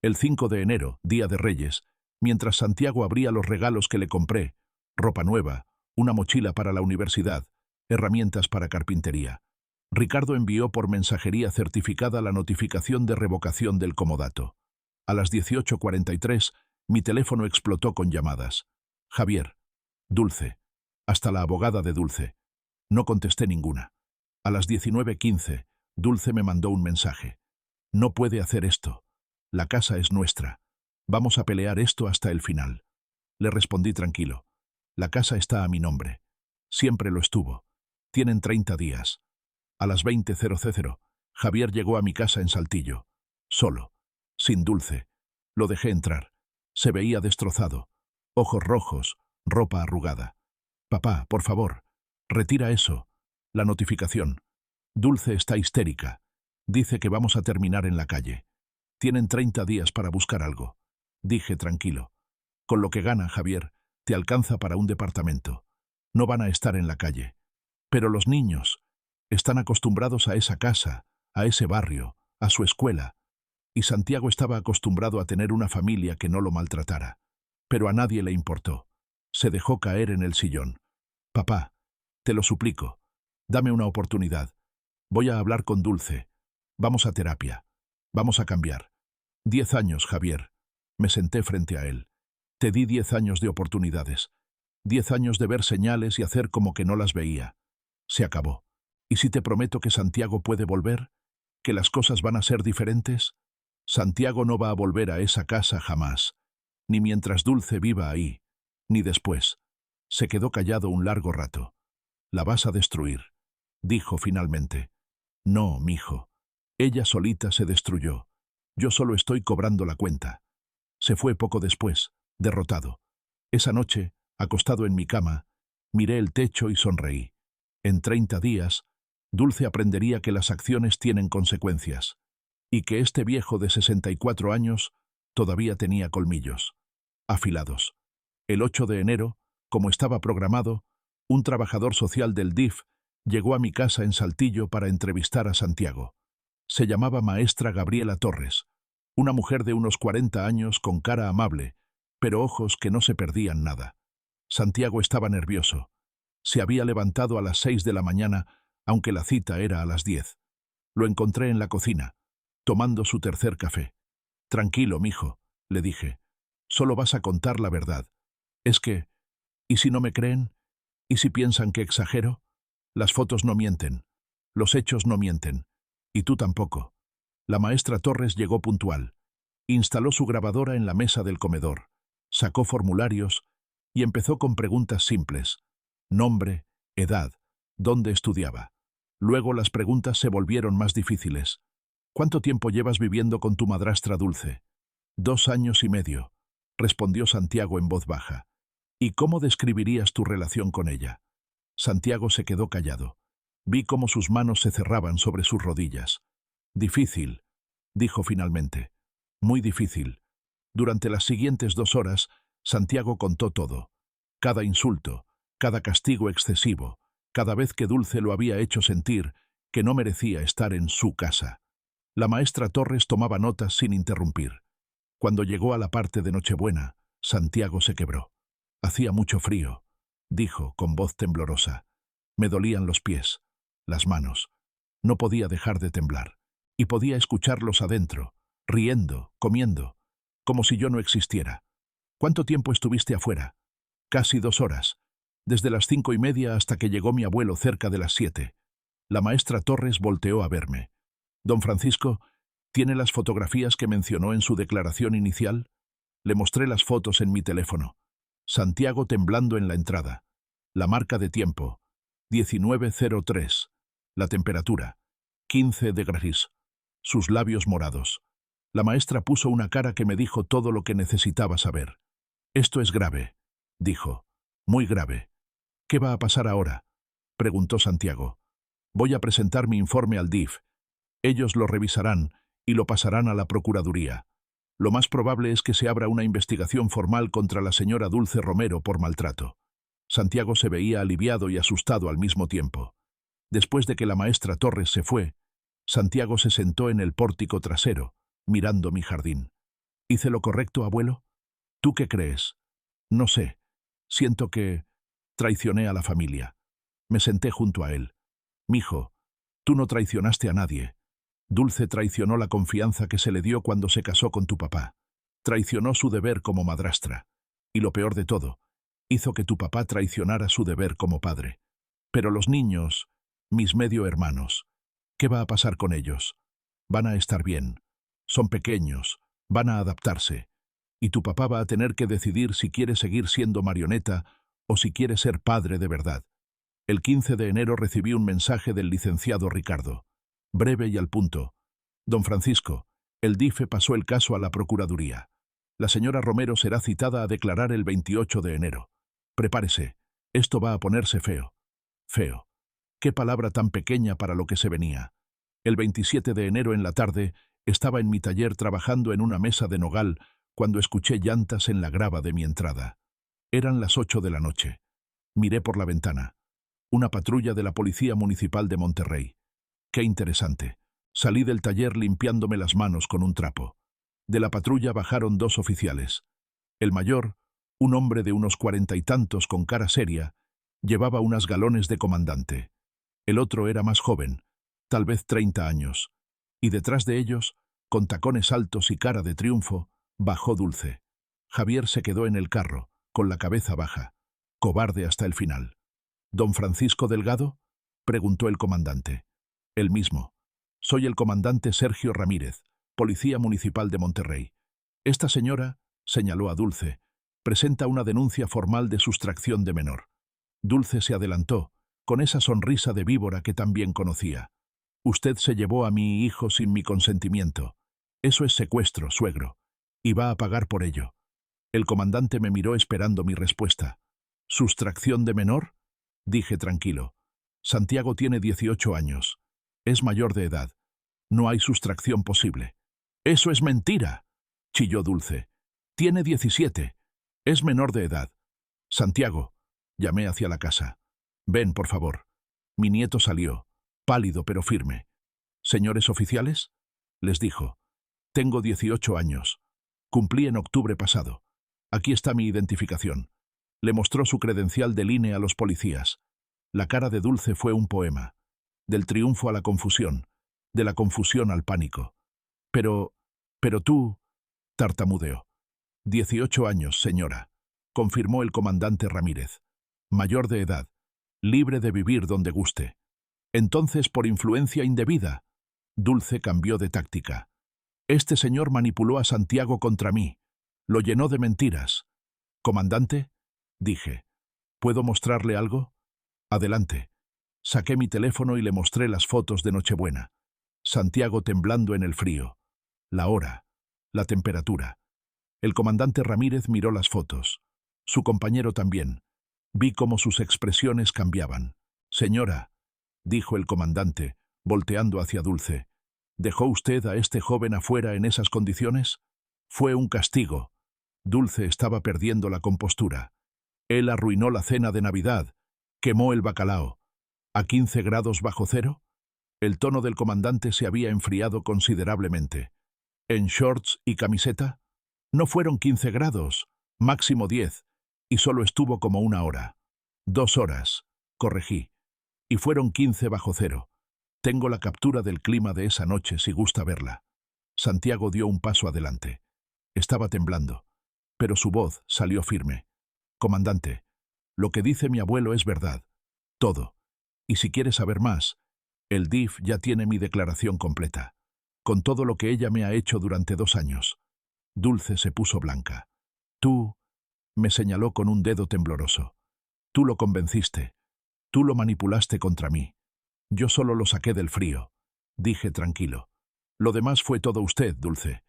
A: El 5 de enero, Día de Reyes, mientras Santiago abría los regalos que le compré, ropa nueva, una mochila para la universidad, herramientas para carpintería, Ricardo envió por mensajería certificada la notificación de revocación del comodato. A las 18:43, mi teléfono explotó con llamadas. Javier. Dulce. Hasta la abogada de Dulce. No contesté ninguna. A las 19:15, Dulce me mandó un mensaje. «No puede hacer esto. La casa es nuestra. Vamos a pelear esto hasta el final». Le respondí tranquilo. «La casa está a mi nombre. Siempre lo estuvo. Tienen 30 días». A las 20:00, Javier llegó a mi casa en Saltillo. Solo. Sin Dulce. Lo dejé entrar. Se veía destrozado. Ojos rojos, ropa arrugada. «Papá, por favor, retira eso. La notificación. Dulce está histérica. Dice que vamos a terminar en la calle. Tienen 30 días para buscar algo». Dije tranquilo. «Con lo que gana, Javier, te alcanza para un departamento. No van a estar en la calle. Pero los niños están acostumbrados a esa casa, a ese barrio, a su escuela». Y Santiago estaba acostumbrado a tener una familia que no lo maltratara. Pero a nadie le importó. Se dejó caer en el sillón. «Papá, te lo suplico. Dame una oportunidad. Voy a hablar con Dulce. Vamos a terapia. Vamos a cambiar. 10 años, Javier». Me senté frente a él. «Te di 10 años de oportunidades. 10 años de ver señales y hacer como que no las veía. Se acabó. ¿Y si te prometo que Santiago puede volver? ¿Que las cosas van a ser diferentes? Santiago no va a volver a esa casa jamás. Ni mientras Dulce viva ahí. Ni después». Se quedó callado un largo rato. «La vas a destruir», dijo finalmente. «No, mijo. Ella solita se destruyó. Yo solo estoy cobrando la cuenta». Se fue poco después, derrotado. Esa noche, acostado en mi cama, miré el techo y sonreí. En 30 días, Dulce aprendería que las acciones tienen consecuencias, y que este viejo de 64 años todavía tenía colmillos. Afilados. El 8 de enero, como estaba programado, un trabajador social del DIF llegó a mi casa en Saltillo para entrevistar a Santiago. Se llamaba maestra Gabriela Torres, una mujer de unos 40 años con cara amable, pero ojos que no se perdían nada. Santiago estaba nervioso. Se había levantado a las 6 de la mañana, aunque la cita era a las 10. Lo encontré en la cocina, tomando su tercer café. «Tranquilo, mijo», le dije. Solo vas a contar la verdad. Es que, ¿y si no me creen? ¿Y si piensan que exagero? Las fotos no mienten. Los hechos no mienten. Y tú tampoco. La maestra Torres llegó puntual. Instaló su grabadora en la mesa del comedor. Sacó formularios y empezó con preguntas simples. Nombre, edad, dónde estudiaba. Luego las preguntas se volvieron más difíciles. ¿Cuánto tiempo llevas viviendo con tu madrastra Dulce? 2 años y medio, respondió Santiago en voz baja. ¿Y cómo describirías tu relación con ella? Santiago se quedó callado. Vi cómo sus manos se cerraban sobre sus rodillas. Difícil, dijo finalmente. Muy difícil. Durante las siguientes 2 horas, Santiago contó todo. Cada insulto, cada castigo excesivo, cada vez que Dulce lo había hecho sentir que no merecía estar en su casa. La maestra Torres tomaba notas sin interrumpir. Cuando llegó a la parte de Nochebuena, Santiago se quebró. Hacía mucho frío, dijo con voz temblorosa. Me dolían los pies, las manos. No podía dejar de temblar. Y podía escucharlos adentro, riendo, comiendo, como si yo no existiera. ¿Cuánto tiempo estuviste afuera? Casi 2 horas. Desde las 5:30 hasta que llegó mi abuelo cerca de las 7. La maestra Torres volteó a verme. Don Francisco, ¿tiene las fotografías que mencionó en su declaración inicial? Le mostré las fotos en mi teléfono. Santiago temblando en la entrada. La marca de tiempo, 19:03. La temperatura, 15 degrees. Sus labios morados. La maestra puso una cara que me dijo todo lo que necesitaba saber. Esto es grave, dijo. Muy grave. ¿Qué va a pasar ahora? Preguntó Santiago. Voy a presentar mi informe al DIF. Ellos lo revisarán y lo pasarán a la Procuraduría. Lo más probable es que se abra una investigación formal contra la señora Dulce Romero por maltrato. Santiago se veía aliviado y asustado al mismo tiempo. Después de que la maestra Torres se fue, Santiago se sentó en el pórtico trasero, mirando mi jardín. ¿Hice lo correcto, abuelo? ¿Tú qué crees? No sé. Siento que traicioné a la familia. Me senté junto a él. Mijo, tú no traicionaste a nadie. Dulce traicionó la confianza que se le dio cuando se casó con tu papá. Traicionó su deber como madrastra. Y lo peor de todo, hizo que tu papá traicionara su deber como padre. Pero los niños, mis medio hermanos, ¿qué va a pasar con ellos? Van a estar bien. Son pequeños, van a adaptarse. Y tu papá va a tener que decidir si quiere seguir siendo marioneta o si quiere ser padre de verdad. El 15 de enero recibí un mensaje del licenciado Ricardo. Breve y al punto. Don Francisco, el DIFE pasó el caso a la Procuraduría. La señora Romero será citada a declarar el 28 de enero. Prepárese, esto va a ponerse feo. Feo. Qué palabra tan pequeña para lo que se venía. El 27 de enero en la tarde estaba en mi taller trabajando en una mesa de nogal cuando escuché llantas en la grava de mi entrada. Eran las 8 de la noche. Miré por la ventana. Una patrulla de la Policía Municipal de Monterrey. Qué interesante. Salí del taller limpiándome las manos con un trapo. De la patrulla bajaron 2 oficiales. El mayor, un hombre de unos 40 y tantos con cara seria, llevaba unas galones de comandante. El otro era más joven, tal vez 30 años. Y detrás de ellos, con tacones altos y cara de triunfo, bajó Dulce. Javier se quedó en el carro, con la cabeza baja, cobarde hasta el final. ¿Don Francisco Delgado? Preguntó el comandante. El mismo. Soy el comandante Sergio Ramírez, Policía Municipal de Monterrey. Esta señora, señaló a Dulce, presenta una denuncia formal de sustracción de menor. Dulce se adelantó, con esa sonrisa de víbora que tan bien conocía. Usted se llevó a mi hijo sin mi consentimiento. Eso es secuestro, suegro. Y va a pagar por ello. El comandante me miró esperando mi respuesta. ¿Sustracción de menor? Dije tranquilo. Santiago tiene 18 años. Es mayor de edad. No hay sustracción posible. ¡Eso es mentira!, chilló Dulce. Tiene 17. Es menor de edad. Santiago, llamé hacia la casa. Ven, por favor. Mi nieto salió, pálido pero firme. ¿Señores oficiales?, les dijo. Tengo 18 años. Cumplí en octubre pasado. Aquí está mi identificación. Le mostró su credencial del INE a los policías. La cara de Dulce fue un poema. Del triunfo a la confusión, de la confusión al pánico. Pero tú, tartamudeó. 18 años, señora, confirmó el comandante Ramírez. Mayor de edad, libre de vivir donde guste. Entonces, por influencia indebida. Dulce cambió de táctica. Este señor manipuló a Santiago contra mí. Lo llenó de mentiras. Comandante, dije, ¿puedo mostrarle algo? Adelante. Saqué mi teléfono y le mostré las fotos de Nochebuena. Santiago temblando en el frío. La hora. La temperatura. El comandante Ramírez miró las fotos. Su compañero también. Vi cómo sus expresiones cambiaban. Señora, dijo el comandante, volteando hacia Dulce, ¿dejó usted a este joven afuera en esas condiciones? Fue un castigo. Dulce estaba perdiendo la compostura. Él arruinó la cena de Navidad, quemó el bacalao. ¿A 15 grados bajo cero? El tono del comandante se había enfriado considerablemente. ¿En shorts y camiseta? No fueron 15 grados, máximo 10, y solo estuvo como 1 hora. 2 horas, corregí. Y fueron 15 bajo cero. Tengo la captura del clima de esa noche si gusta verla. Santiago dio un paso adelante. Estaba temblando, pero su voz salió firme. Comandante, lo que dice mi abuelo es verdad. Todo. Y si quiere saber más, el DIF ya tiene mi declaración completa, con todo lo que ella me ha hecho durante 2 años. Dulce se puso blanca. Tú, me señaló con un dedo tembloroso. Tú lo convenciste. Tú lo manipulaste contra mí. Yo solo lo saqué del frío. Dije tranquilo. Lo demás fue todo usted, Dulce.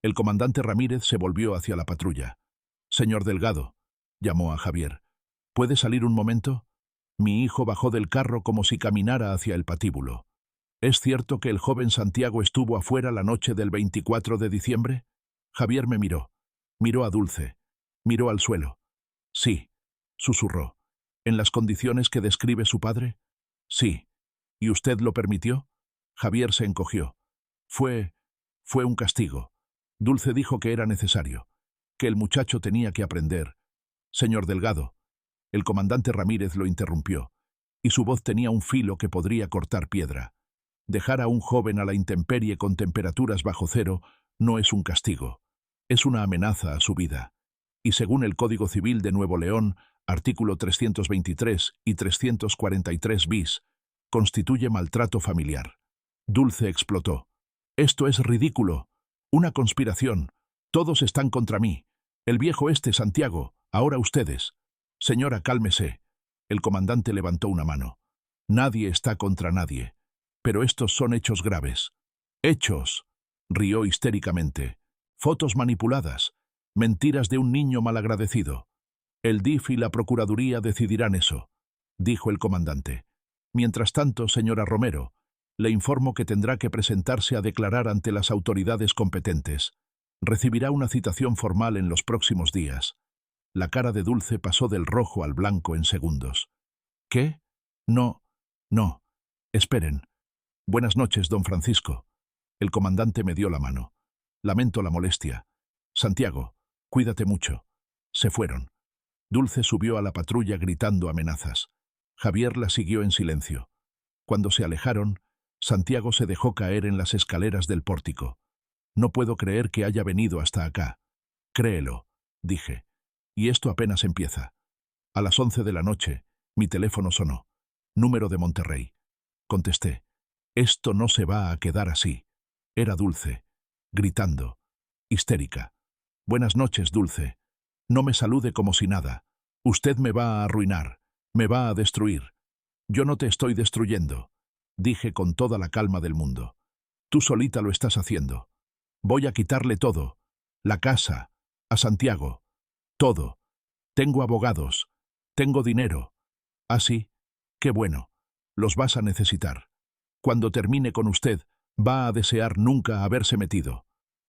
A: El comandante Ramírez se volvió hacia la patrulla. Señor Delgado, llamó a Javier. ¿Puede salir un momento? Mi hijo bajó del carro como si caminara hacia el patíbulo. ¿Es cierto que el joven Santiago estuvo afuera la noche del 24 de diciembre? Javier me miró. Miró a Dulce. Miró al suelo. Sí, susurró. ¿En las condiciones que describe su padre? Sí. ¿Y usted lo permitió? Javier se encogió. Fue un castigo. Dulce dijo que era necesario, que el muchacho tenía que aprender. Señor Delgado. El comandante Ramírez lo interrumpió, y su voz tenía un filo que podría cortar piedra. Dejar a un joven a la intemperie con temperaturas bajo cero no es un castigo, es una amenaza a su vida. Y según el Código Civil de Nuevo León, artículo 323 y 343 bis, constituye maltrato familiar. Dulce explotó. Esto es ridículo. Una conspiración. Todos están contra mí. El viejo Santiago, ahora ustedes. Señora, cálmese. El comandante levantó una mano. Nadie está contra nadie. Pero estos son hechos graves. Hechos. Rió histéricamente. Fotos manipuladas. Mentiras de un niño malagradecido. El DIF y la Procuraduría decidirán eso, dijo el comandante. Mientras tanto, señora Romero, le informo que tendrá que presentarse a declarar ante las autoridades competentes. Recibirá una citación formal en los próximos días. La cara de Dulce pasó del rojo al blanco en segundos. ¿Qué? No. Esperen. Buenas noches, don Francisco. El comandante me dio la mano. Lamento la molestia. Santiago, cuídate mucho. Se fueron. Dulce subió a la patrulla gritando amenazas. Javier la siguió en silencio. Cuando se alejaron, Santiago se dejó caer en las escaleras del pórtico. No puedo creer que haya venido hasta acá. Créelo, dije. Y esto apenas empieza. A las 11 de la noche, mi teléfono sonó. Número de Monterrey. Contesté. Esto no se va a quedar así. Era Dulce, gritando, histérica. Buenas noches, Dulce. No me salude como si nada. Usted me va a arruinar, me va a destruir. Yo no te estoy destruyendo, dije con toda la calma del mundo. Tú solita lo estás haciendo. Voy a quitarle todo. La casa, a Santiago. Todo. Tengo abogados. Tengo dinero. Ah, sí. Qué bueno. Los vas a necesitar. Cuando termine con usted, va a desear nunca haberse metido.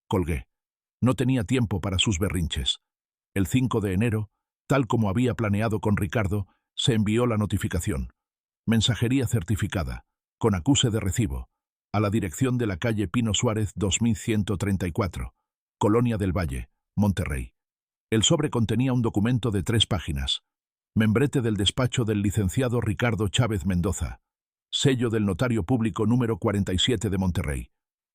A: Colgué. No tenía tiempo para sus berrinches. El 5 de enero, tal como había planeado con Ricardo, se envió la notificación. Mensajería certificada, con acuse de recibo, a la dirección de la calle Pino Suárez 2134, Colonia del Valle, Monterrey. El sobre contenía un documento de 3 páginas. Membrete del despacho del licenciado Ricardo Chávez Mendoza. Sello del notario público número 47 de Monterrey.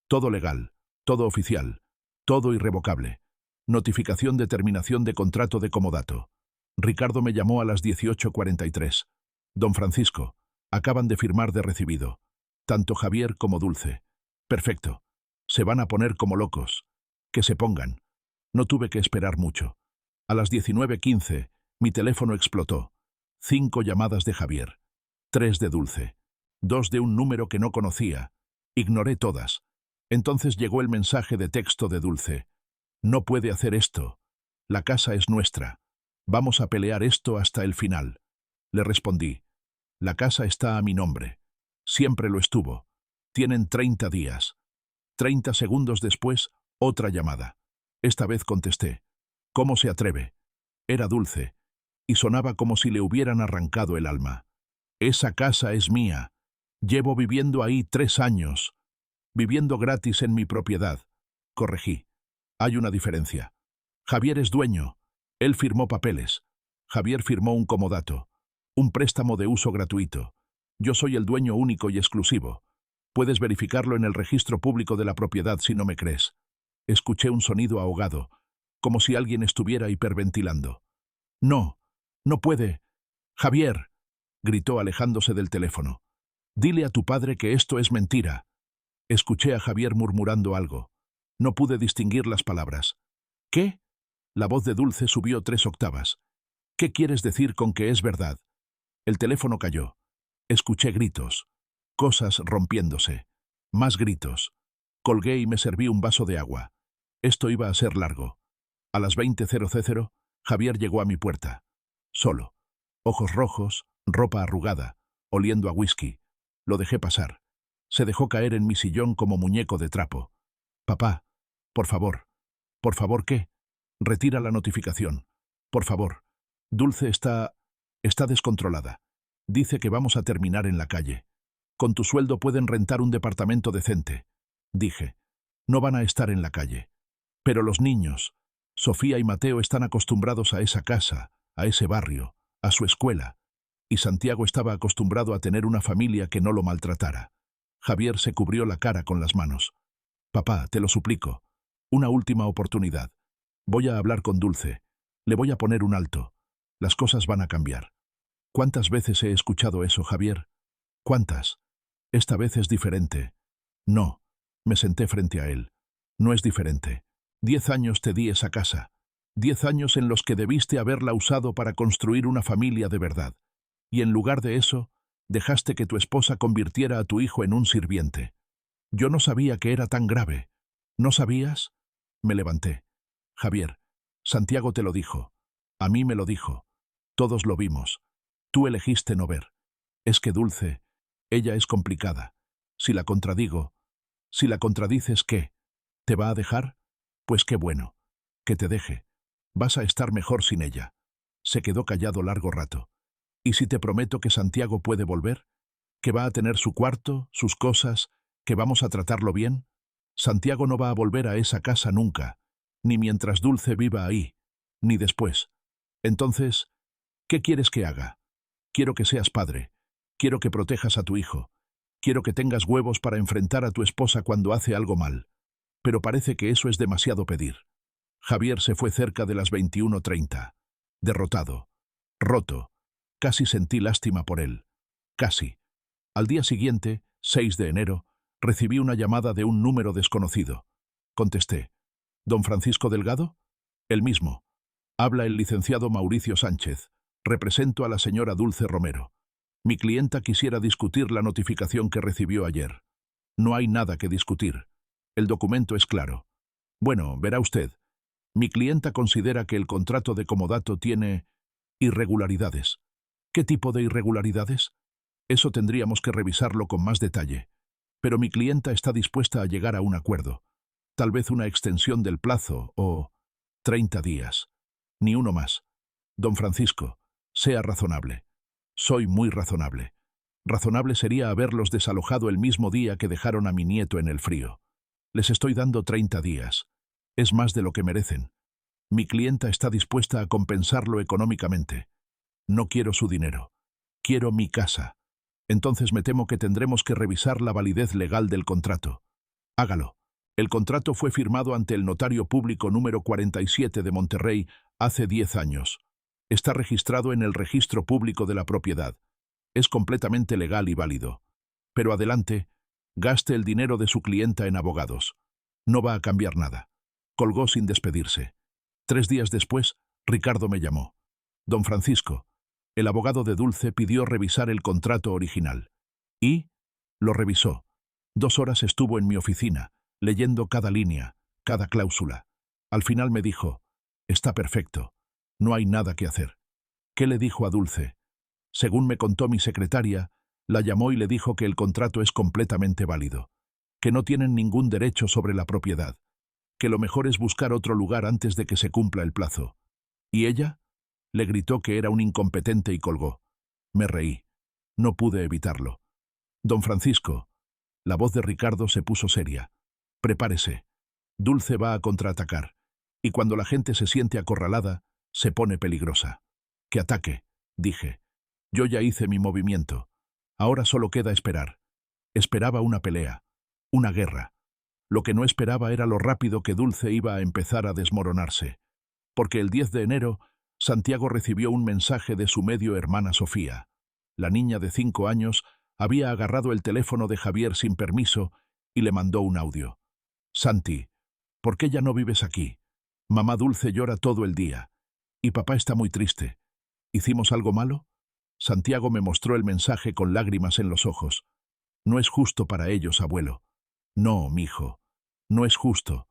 A: Todo legal, todo oficial, todo irrevocable. Notificación de terminación de contrato de comodato. Ricardo me llamó a las 18:43. Don Francisco, acaban de firmar de recibido. Tanto Javier como Dulce. Perfecto. Se van a poner como locos. Que se pongan. No tuve que esperar mucho. A las 19:15, mi teléfono explotó. 5 llamadas de Javier. 3 de Dulce. 2 de un número que no conocía. Ignoré todas. Entonces llegó el mensaje de texto de Dulce. No puede hacer esto. La casa es nuestra. Vamos a pelear esto hasta el final. Le respondí. La casa está a mi nombre. Siempre lo estuvo. Tienen 30 días. 30 segundos después, otra llamada. Esta vez contesté. ¿Cómo se atreve? Era Dulce. Y sonaba como si le hubieran arrancado el alma. Esa casa es mía. Llevo viviendo ahí 3 años. Viviendo gratis en mi propiedad. Corregí. Hay una diferencia. Javier es dueño. Él firmó papeles. Javier firmó un comodato. Un préstamo de uso gratuito. Yo soy el dueño único y exclusivo. Puedes verificarlo en el registro público de la propiedad si no me crees. Escuché un sonido ahogado, como si alguien estuviera hiperventilando. No, no puede. Javier, gritó alejándose del teléfono. Dile a tu padre que esto es mentira. Escuché a Javier murmurando algo. No pude distinguir las palabras. ¿Qué? La voz de Dulce subió 3 octavas. ¿Qué quieres decir con que es verdad? El teléfono cayó. Escuché gritos. Cosas rompiéndose. Más gritos. Colgué y me serví un vaso de agua. Esto iba a ser largo. A las 20:00, Javier llegó a mi puerta. Solo. Ojos rojos, ropa arrugada, oliendo a whisky. Lo dejé pasar. Se dejó caer en mi sillón como muñeco de trapo. Papá, por favor. ¿Por favor qué? Retira la notificación. Por favor. Dulce está descontrolada. Dice que vamos a terminar en la calle. Con tu sueldo pueden rentar un departamento decente. Dije. No van a estar en la calle. Pero los niños, Sofía y Mateo, están acostumbrados a esa casa, a ese barrio, a su escuela. Y Santiago estaba acostumbrado a tener una familia que no lo maltratara. Javier se cubrió la cara con las manos. Papá, te lo suplico. Una última oportunidad. Voy a hablar con Dulce. Le voy a poner un alto. Las cosas van a cambiar. ¿Cuántas veces he escuchado eso, Javier? ¿Cuántas? Esta vez es diferente. No. Me senté frente a él. No es diferente. 10 años te di esa casa. 10 años en los que debiste haberla usado para construir una familia de verdad. Y en lugar de eso, dejaste que tu esposa convirtiera a tu hijo en un sirviente. Yo no sabía que era tan grave. ¿No sabías? Me levanté. Javier, Santiago te lo dijo. A mí me lo dijo. Todos lo vimos. Tú elegiste no ver. Es que Dulce, ella es complicada. Si la contradigo, si la contradices, ¿qué? ¿Te va a dejar? Pues qué bueno. Que te deje. Vas a estar mejor sin ella. Se quedó callado largo rato. ¿Y si te prometo que Santiago puede volver? ¿Que va a tener su cuarto, sus cosas, que vamos a tratarlo bien? Santiago no va a volver a esa casa nunca, ni mientras Dulce viva ahí, ni después. Entonces, ¿qué quieres que haga? Quiero que seas padre. Quiero que protejas a tu hijo. Quiero que tengas huevos para enfrentar a tu esposa cuando hace algo mal. Pero parece que eso es demasiado pedir. Javier se fue cerca de las 21:30. Derrotado. Roto. Casi sentí lástima por él. Casi. Al día siguiente, 6 de enero, recibí una llamada de un número desconocido. Contesté. ¿Don Francisco Delgado? El mismo. Habla el licenciado Mauricio Sánchez. Represento a la señora Dulce Romero. Mi clienta quisiera discutir la notificación que recibió ayer. No hay nada que discutir. El documento es claro. Bueno, verá usted. Mi clienta considera que el contrato de comodato tiene irregularidades. ¿Qué tipo de irregularidades? Eso tendríamos que revisarlo con más detalle. Pero mi clienta está dispuesta a llegar a un acuerdo. Tal vez una extensión del plazo o 30 días. Ni uno más. Don Francisco, sea razonable. Soy muy razonable. Razonable sería haberlos desalojado el mismo día que dejaron a mi nieto en el frío. Les estoy dando 30 días. Es más de lo que merecen. Mi clienta está dispuesta a compensarlo económicamente. No quiero su dinero. Quiero mi casa. Entonces me temo que tendremos que revisar la validez legal del contrato. Hágalo. El contrato fue firmado ante el Notario Público número 47 de Monterrey hace 10 años. Está registrado en el Registro Público de la Propiedad. Es completamente legal y válido. Pero adelante, gaste el dinero de su clienta en abogados. No va a cambiar nada. Colgó sin despedirse. 3 días después, Ricardo me llamó. Don Francisco, el abogado de Dulce pidió revisar el contrato original. Y lo revisó. 2 horas estuvo en mi oficina, leyendo cada línea, cada cláusula. Al final me dijo, está perfecto, no hay nada que hacer. ¿Qué le dijo a Dulce? Según me contó mi secretaria, la llamó y le dijo que el contrato es completamente válido, que no tienen ningún derecho sobre la propiedad, que lo mejor es buscar otro lugar antes de que se cumpla el plazo. ¿Y ella? Le gritó que era un incompetente y colgó. Me reí. No pude evitarlo. Don Francisco. La voz de Ricardo se puso seria. Prepárese. Dulce va a contraatacar. Y cuando la gente se siente acorralada, se pone peligrosa. Que ataque, dije. Yo ya hice mi movimiento. Ahora solo queda esperar. Esperaba una pelea. Una guerra. Lo que no esperaba era lo rápido que Dulce iba a empezar a desmoronarse. Porque el 10 de enero, Santiago recibió un mensaje de su medio hermana Sofía. La niña de 5 años había agarrado el teléfono de Javier sin permiso y le mandó un audio. Santi, ¿por qué ya no vives aquí? Mamá Dulce llora todo el día. Y papá está muy triste. ¿Hicimos algo malo? Santiago me mostró el mensaje con lágrimas en los ojos. No es justo para ellos, abuelo. No, mijo. No es justo.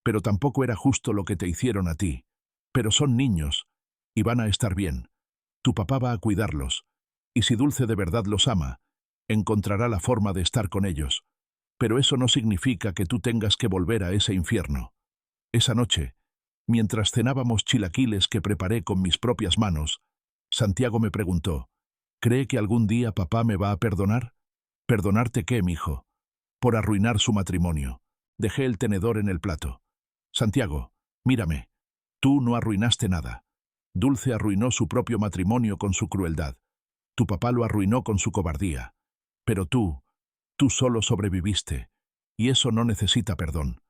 A: Pero tampoco era justo lo que te hicieron a ti. Pero son niños. Y van a estar bien. Tu papá va a cuidarlos. Y si Dulce de verdad los ama, encontrará la forma de estar con ellos. Pero eso no significa que tú tengas que volver a ese infierno. Esa noche, mientras cenábamos chilaquiles que preparé con mis propias manos, Santiago me preguntó, ¿cree que algún día papá me va a perdonar? ¿Perdonarte qué, mijo? Por arruinar su matrimonio. Dejé el tenedor en el plato. Santiago, mírame. Tú no arruinaste nada. Dulce arruinó su propio matrimonio con su crueldad. Tu papá lo arruinó con su cobardía. Pero tú solo sobreviviste. Y eso no necesita perdón.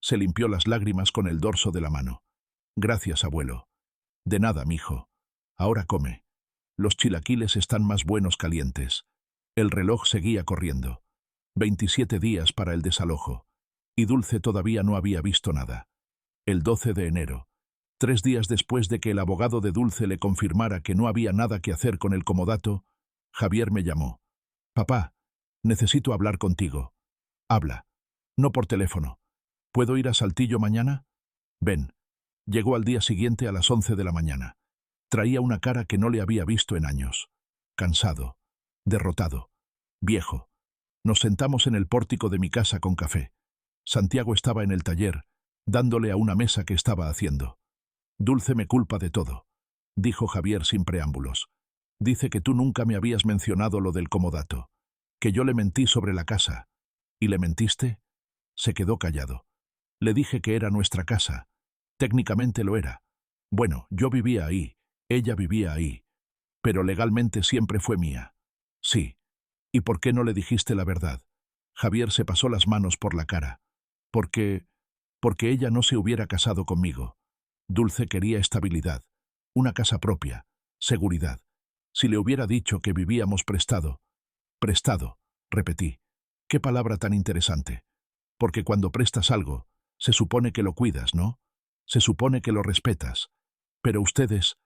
A: Se limpió las lágrimas con el dorso de la mano. Gracias, abuelo. De nada, mijo. Ahora come. Los chilaquiles están más buenos calientes. El reloj seguía corriendo. 27 días para el desalojo. Y Dulce todavía no había visto nada. El 12 de enero, 3 días después de que el abogado de Dulce le confirmara que no había nada que hacer con el comodato, Javier me llamó. Papá, necesito hablar contigo. Habla. No por teléfono. ¿Puedo ir a Saltillo mañana? Ven. Llegó al día siguiente a las 11 de la mañana. Traía una cara que no le había visto en años. Cansado. Derrotado. Viejo. Nos sentamos en el pórtico de mi casa con café. Santiago estaba en el taller, dándole a una mesa que estaba haciendo. Dulce me culpa de todo, dijo Javier sin preámbulos. Dice que tú nunca me habías mencionado lo del comodato, que yo le mentí sobre la casa. ¿Y le mentiste? Se quedó callado. Le dije que era nuestra casa. Técnicamente lo era. Bueno, yo vivía ahí, ella vivía ahí. Pero legalmente siempre fue mía. Sí. ¿Y por qué no le dijiste la verdad? Javier se pasó las manos por la cara. Porque ella no se hubiera casado conmigo. Dulce quería estabilidad, una casa propia, seguridad. Si le hubiera dicho que vivíamos prestado, repetí. Qué palabra tan interesante. Porque cuando prestas algo, se supone que lo cuidas, ¿no? Se supone que lo respetas. Pero ustedes...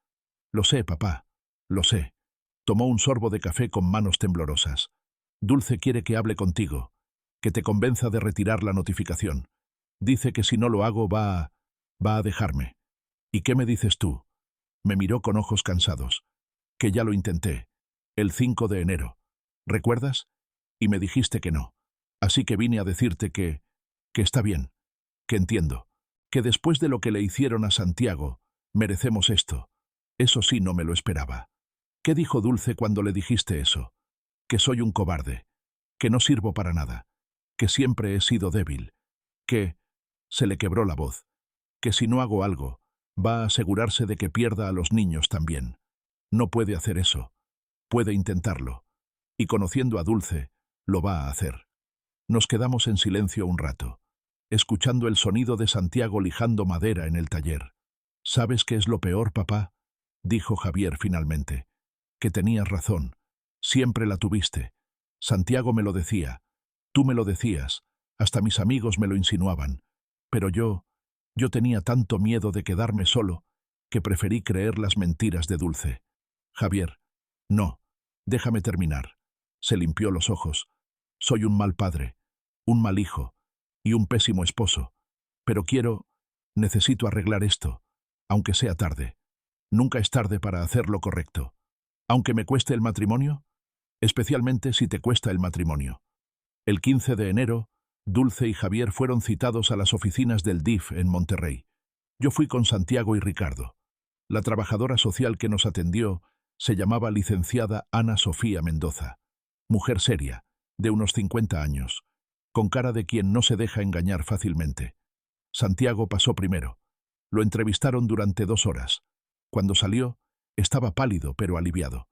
A: Lo sé, papá, lo sé. Tomó un sorbo de café con manos temblorosas. Dulce quiere que hable contigo, que te convenza de retirar la notificación. Dice que si no lo hago va a dejarme. ¿Y qué me dices tú? Me miró con ojos cansados. Que ya lo intenté. El 5 de enero. ¿Recuerdas? Y me dijiste que no. Así que vine a decirte que está bien, que entiendo, que después de lo que le hicieron a Santiago, merecemos esto. Eso sí no me lo esperaba. ¿Qué dijo Dulce cuando le dijiste eso? Que soy un cobarde, que no sirvo para nada, que siempre he sido débil, que... Se le quebró la voz. Que si no hago algo, va a asegurarse de que pierda a los niños también. No puede hacer eso. Puede intentarlo. Y conociendo a Dulce, lo va a hacer. Nos quedamos en silencio un rato. escuchando el sonido de Santiago lijando madera en el taller. ¿Sabes qué es lo peor, papá?, dijo Javier finalmente. Que tenías razón. Siempre la tuviste. Santiago me lo decía. Tú me lo decías. Hasta mis amigos me lo insinuaban. Pero yo tenía tanto miedo de quedarme solo que preferí creer las mentiras de Dulce. Javier, no, déjame terminar. Se limpió los ojos. Soy un mal padre, un mal hijo y un pésimo esposo. Pero necesito arreglar esto, aunque sea tarde. Nunca es tarde para hacer lo correcto. Aunque me cueste el matrimonio, especialmente si te cuesta el matrimonio. El 15 de enero, Dulce y Javier fueron citados a las oficinas del DIF en Monterrey. Yo fui con Santiago y Ricardo. La trabajadora social que nos atendió se llamaba licenciada Ana Sofía Mendoza, mujer seria, de unos 50 años, con cara de quien no se deja engañar fácilmente. Santiago pasó primero. Lo entrevistaron durante 2 horas. Cuando salió, estaba pálido pero aliviado.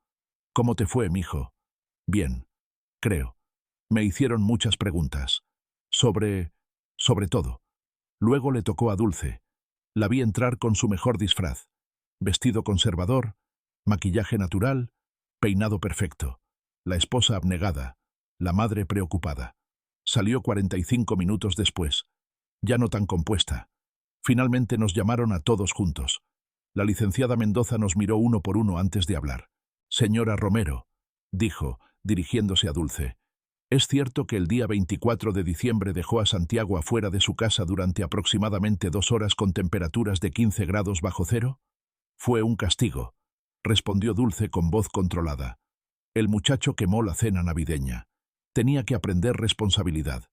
A: ¿Cómo te fue, mijo? Bien, creo. Me hicieron muchas preguntas. Sobre todo. Luego le tocó a Dulce. La vi entrar con su mejor disfraz. Vestido conservador, maquillaje natural, peinado perfecto. La esposa abnegada, la madre preocupada. Salió 45 minutos después, ya no tan compuesta. Finalmente nos llamaron a todos juntos. La licenciada Mendoza nos miró uno por uno antes de hablar. Señora Romero, dijo, dirigiéndose a Dulce, ¿es cierto que el día 24 de diciembre dejó a Santiago afuera de su casa durante aproximadamente 2 horas con temperaturas de 15 grados bajo cero? Fue un castigo, respondió Dulce con voz controlada. El muchacho quemó la cena navideña. Tenía que aprender responsabilidad.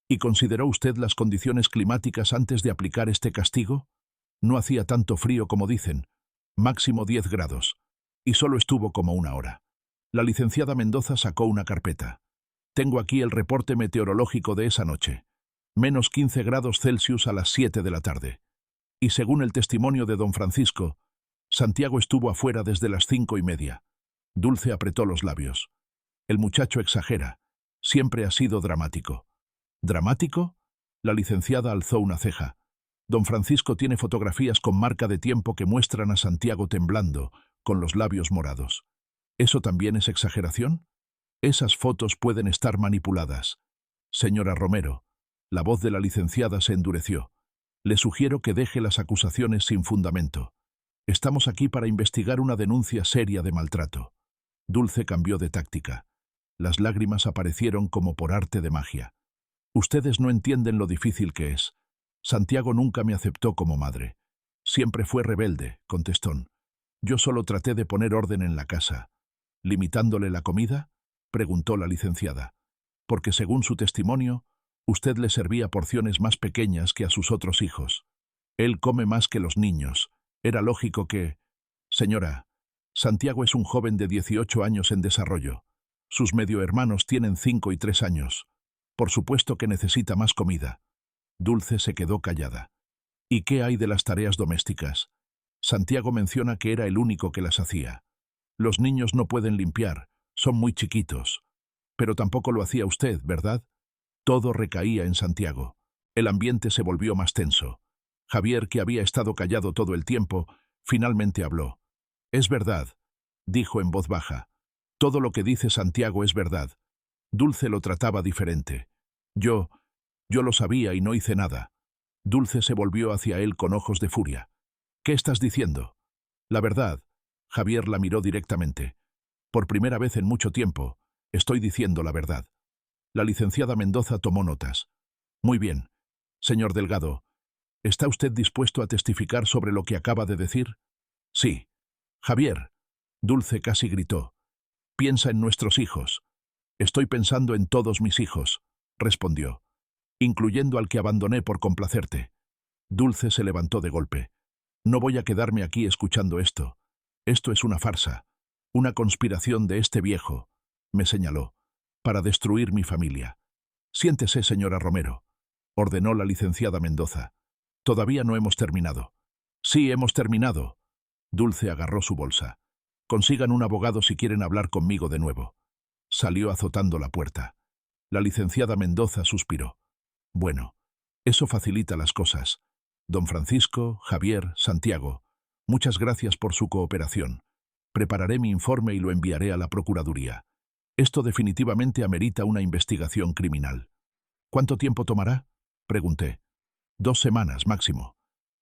A: ¿Y consideró usted las condiciones climáticas antes de aplicar este castigo? No hacía tanto frío como dicen, máximo 10 grados, y solo estuvo como 1 hora. La licenciada Mendoza sacó una carpeta. Tengo aquí el reporte meteorológico de esa noche. Menos 15 grados Celsius a las 7 de la tarde. Y según el testimonio de don Francisco, Santiago estuvo afuera desde las 5:30. Dulce apretó los labios. El muchacho exagera. Siempre ha sido dramático. ¿Dramático? La licenciada alzó una ceja. Don Francisco tiene fotografías con marca de tiempo que muestran a Santiago temblando, con los labios morados. ¿Eso también es exageración? Esas fotos pueden estar manipuladas. Señora Romero, la voz de la licenciada se endureció. Le sugiero que deje las acusaciones sin fundamento. Estamos aquí para investigar una denuncia seria de maltrato. Dulce cambió de táctica. Las lágrimas aparecieron como por arte de magia. Ustedes no entienden lo difícil que es. Santiago nunca me aceptó como madre. Siempre fue rebelde, contestó. Yo solo traté de poner orden en la casa. ¿Limitándole la comida?, preguntó la licenciada. Porque según su testimonio, usted le servía porciones más pequeñas que a sus otros hijos. Él come más que los niños. Era lógico que... Señora, Santiago es un joven de 18 años en desarrollo. Sus medio hermanos tienen 5 y 3 años. Por supuesto que necesita más comida. Dulce se quedó callada. ¿Y qué hay de las tareas domésticas? Santiago menciona que era el único que las hacía. Los niños no pueden limpiar, son muy chiquitos. Pero tampoco lo hacía usted, ¿verdad? Todo recaía en Santiago. El ambiente se volvió más tenso. Javier, que había estado callado todo el tiempo, finalmente habló. Es verdad, dijo en voz baja. Todo lo que dice Santiago es verdad. Dulce lo trataba diferente. Yo lo sabía y no hice nada. Dulce se volvió hacia él con ojos de furia. ¿Qué estás diciendo? La verdad. Javier la miró directamente. Por primera vez en mucho tiempo, estoy diciendo la verdad. La licenciada Mendoza tomó notas. Muy bien. Señor Delgado, ¿está usted dispuesto a testificar sobre lo que acaba de decir? Sí. Javier. Dulce casi gritó. Piensa en nuestros hijos. Estoy pensando en todos mis hijos, respondió. Incluyendo al que abandoné por complacerte. Dulce se levantó de golpe. No voy a quedarme aquí escuchando esto. Esto es una farsa, una conspiración de este viejo, me señaló, para destruir mi familia. Siéntese, señora Romero, ordenó la licenciada Mendoza. Todavía no hemos terminado. Sí, hemos terminado. Dulce agarró su bolsa. Consigan un abogado si quieren hablar conmigo de nuevo. Salió azotando la puerta. La licenciada Mendoza suspiró. Bueno, Eso facilita las cosas. Don Francisco, Javier, Santiago, muchas gracias por su cooperación. Prepararé mi informe y lo enviaré a la Procuraduría. Esto definitivamente amerita una investigación criminal. ¿Cuánto tiempo tomará?, pregunté. 2 semanas máximo.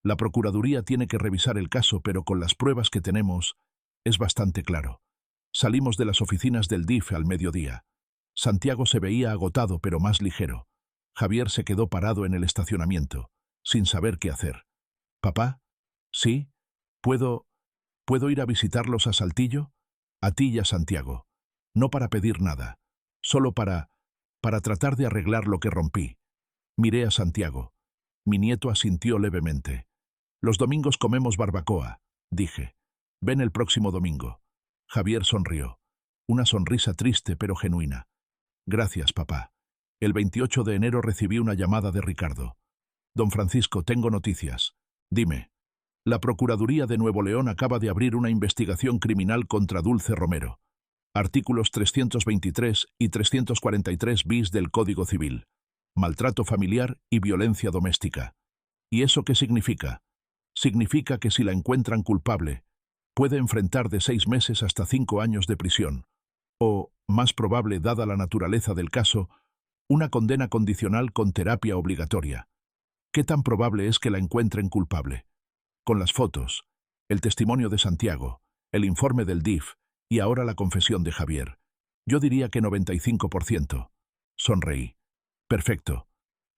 A: La Procuraduría tiene que revisar el caso, pero con las pruebas que tenemos, es bastante claro. Salimos de las oficinas del DIF al mediodía. Santiago se veía agotado, pero más ligero. Javier se quedó parado en el estacionamiento, sin saber qué hacer. «¿Papá? ¿Sí? ¿Puedo ir a visitarlos a Saltillo? A ti y a Santiago. No para pedir nada, solo para tratar de arreglar lo que rompí». Miré a Santiago. Mi nieto asintió levemente. «Los domingos comemos barbacoa», dije. «Ven el próximo domingo». Javier sonrió. Una sonrisa triste pero genuina. «Gracias, papá». El 28 de enero recibí una llamada de Ricardo. «Don Francisco, tengo noticias». «Dime». La Procuraduría de Nuevo León acaba de abrir una investigación criminal contra Dulce Romero. Artículos 323 y 343 bis del Código Civil. Maltrato familiar y violencia doméstica. ¿Y eso qué significa? Significa que si la encuentran culpable, puede enfrentar de 6 meses hasta 5 años de prisión. O, más probable dada la naturaleza del caso, una condena condicional con terapia obligatoria. ¿Qué tan probable es que la encuentren culpable? Con las fotos, el testimonio de Santiago, el informe del DIF y ahora la confesión de Javier, yo diría que 95%. Sonreí. «Perfecto.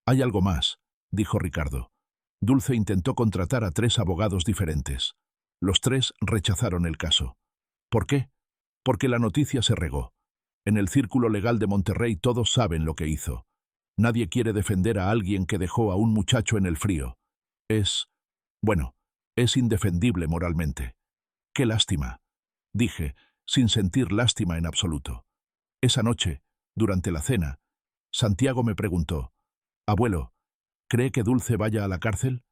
A: Hay algo más», dijo Ricardo. Dulce intentó contratar a 3 abogados diferentes. Los 3 rechazaron el caso. ¿Por qué? Porque la noticia se regó. En el círculo legal de Monterrey todos saben lo que hizo. Nadie quiere defender a alguien que dejó a un muchacho en el frío. Es indefendible moralmente. «Qué lástima», dije, sin sentir lástima en absoluto. Esa noche, durante la cena, Santiago me preguntó: «Abuelo, ¿cree que Dulce vaya a la cárcel?»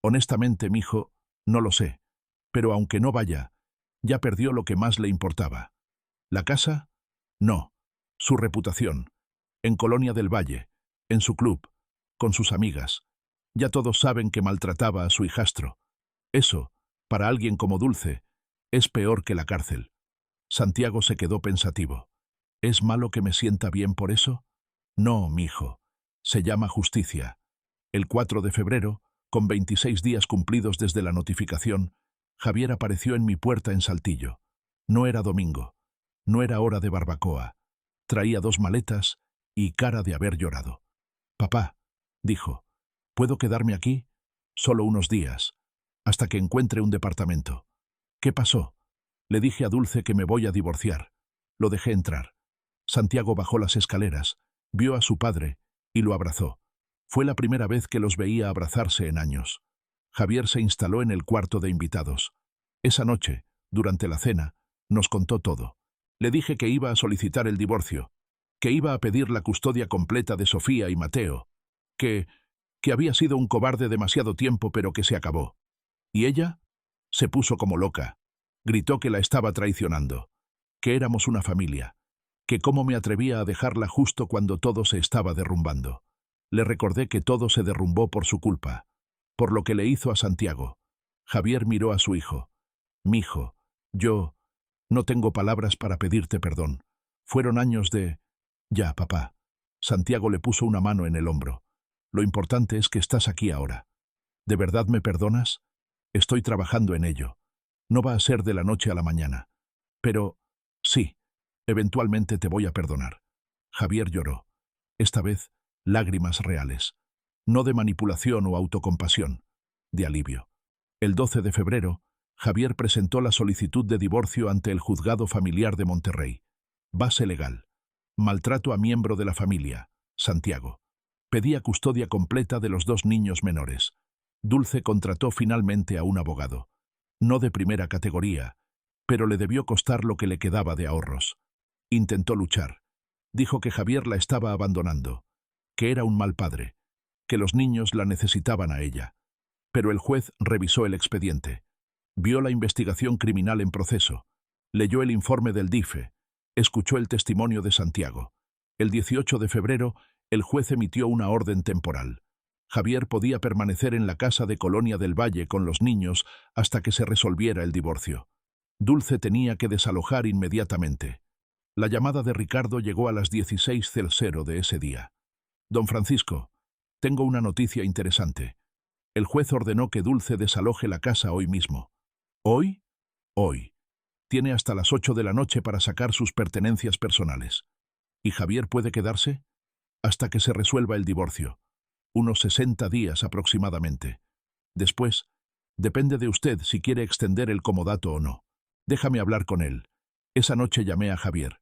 A: «Honestamente, mijo, no lo sé. Pero aunque no vaya, ya perdió lo que más le importaba». «¿La casa?» «No. Su reputación. En Colonia del Valle, en su club, con sus amigas. Ya todos saben que maltrataba a su hijastro. Eso, para alguien como Dulce, es peor que la cárcel». Santiago se quedó pensativo. «¿Es malo que me sienta bien por eso?» «No, mijo. Se llama justicia». El 4 de febrero, con 26 días cumplidos desde la notificación, Javier apareció en mi puerta en Saltillo. No era domingo. No era hora de barbacoa. Traía 2 maletas y cara de haber llorado. «Papá», dijo, «¿puedo quedarme aquí? Solo unos días, hasta que encuentre un departamento». «¿Qué pasó?» Le dije a Dulce que me voy a divorciar. Lo dejé entrar. Santiago bajó las escaleras, vio a su padre y lo abrazó. Fue la primera vez que los veía abrazarse en años. Javier se instaló en el cuarto de invitados. Esa noche, durante la cena, nos contó todo. Le dije que iba a solicitar el divorcio, que iba a pedir la custodia completa de Sofía y Mateo, que había sido un cobarde demasiado tiempo pero que se acabó. ¿Y ella? Se puso como loca. Gritó que la estaba traicionando, que éramos una familia, que cómo me atrevía a dejarla justo cuando todo se estaba derrumbando. Le recordé que todo se derrumbó por su culpa, por lo que le hizo a Santiago. Javier miró a su hijo. «Mijo, yo no tengo palabras para pedirte perdón. Fueron años de...» «Ya, papá». Santiago le puso una mano en el hombro. «Lo importante es que estás aquí ahora. ¿De verdad me perdonas? Estoy trabajando en ello. No va a ser de la noche a la mañana. Pero, sí, eventualmente te voy a perdonar». Javier lloró. Esta vez, lágrimas reales. No de manipulación o autocompasión, de alivio. El 12 de febrero, Javier presentó la solicitud de divorcio ante el Juzgado Familiar de Monterrey. Base legal. Maltrato a miembro de la familia, Santiago. Pedía custodia completa de los 2 niños menores. Dulce contrató finalmente a un abogado. No de primera categoría, pero le debió costar lo que le quedaba de ahorros. Intentó luchar. Dijo que Javier la estaba abandonando, que era un mal padre, que los niños la necesitaban a ella. Pero el juez revisó el expediente. Vio la investigación criminal en proceso. Leyó el informe del DIFE. Escuchó el testimonio de Santiago. El 18 de febrero, el juez emitió una orden temporal. Javier podía permanecer en la casa de Colonia del Valle con los niños hasta que se resolviera el divorcio. Dulce tenía que desalojar inmediatamente. La llamada de Ricardo llegó a las 16:00 de ese día. Don Francisco, tengo una noticia interesante. El juez ordenó que Dulce desaloje la casa hoy mismo. ¿Hoy? Hoy. Tiene hasta las 8 de la noche para sacar sus pertenencias personales. ¿Y Javier puede quedarse? Hasta que se resuelva el divorcio. Unos 60 días aproximadamente. Después, depende de usted si quiere extender el comodato o no. Déjame hablar con él. Esa noche llamé a Javier.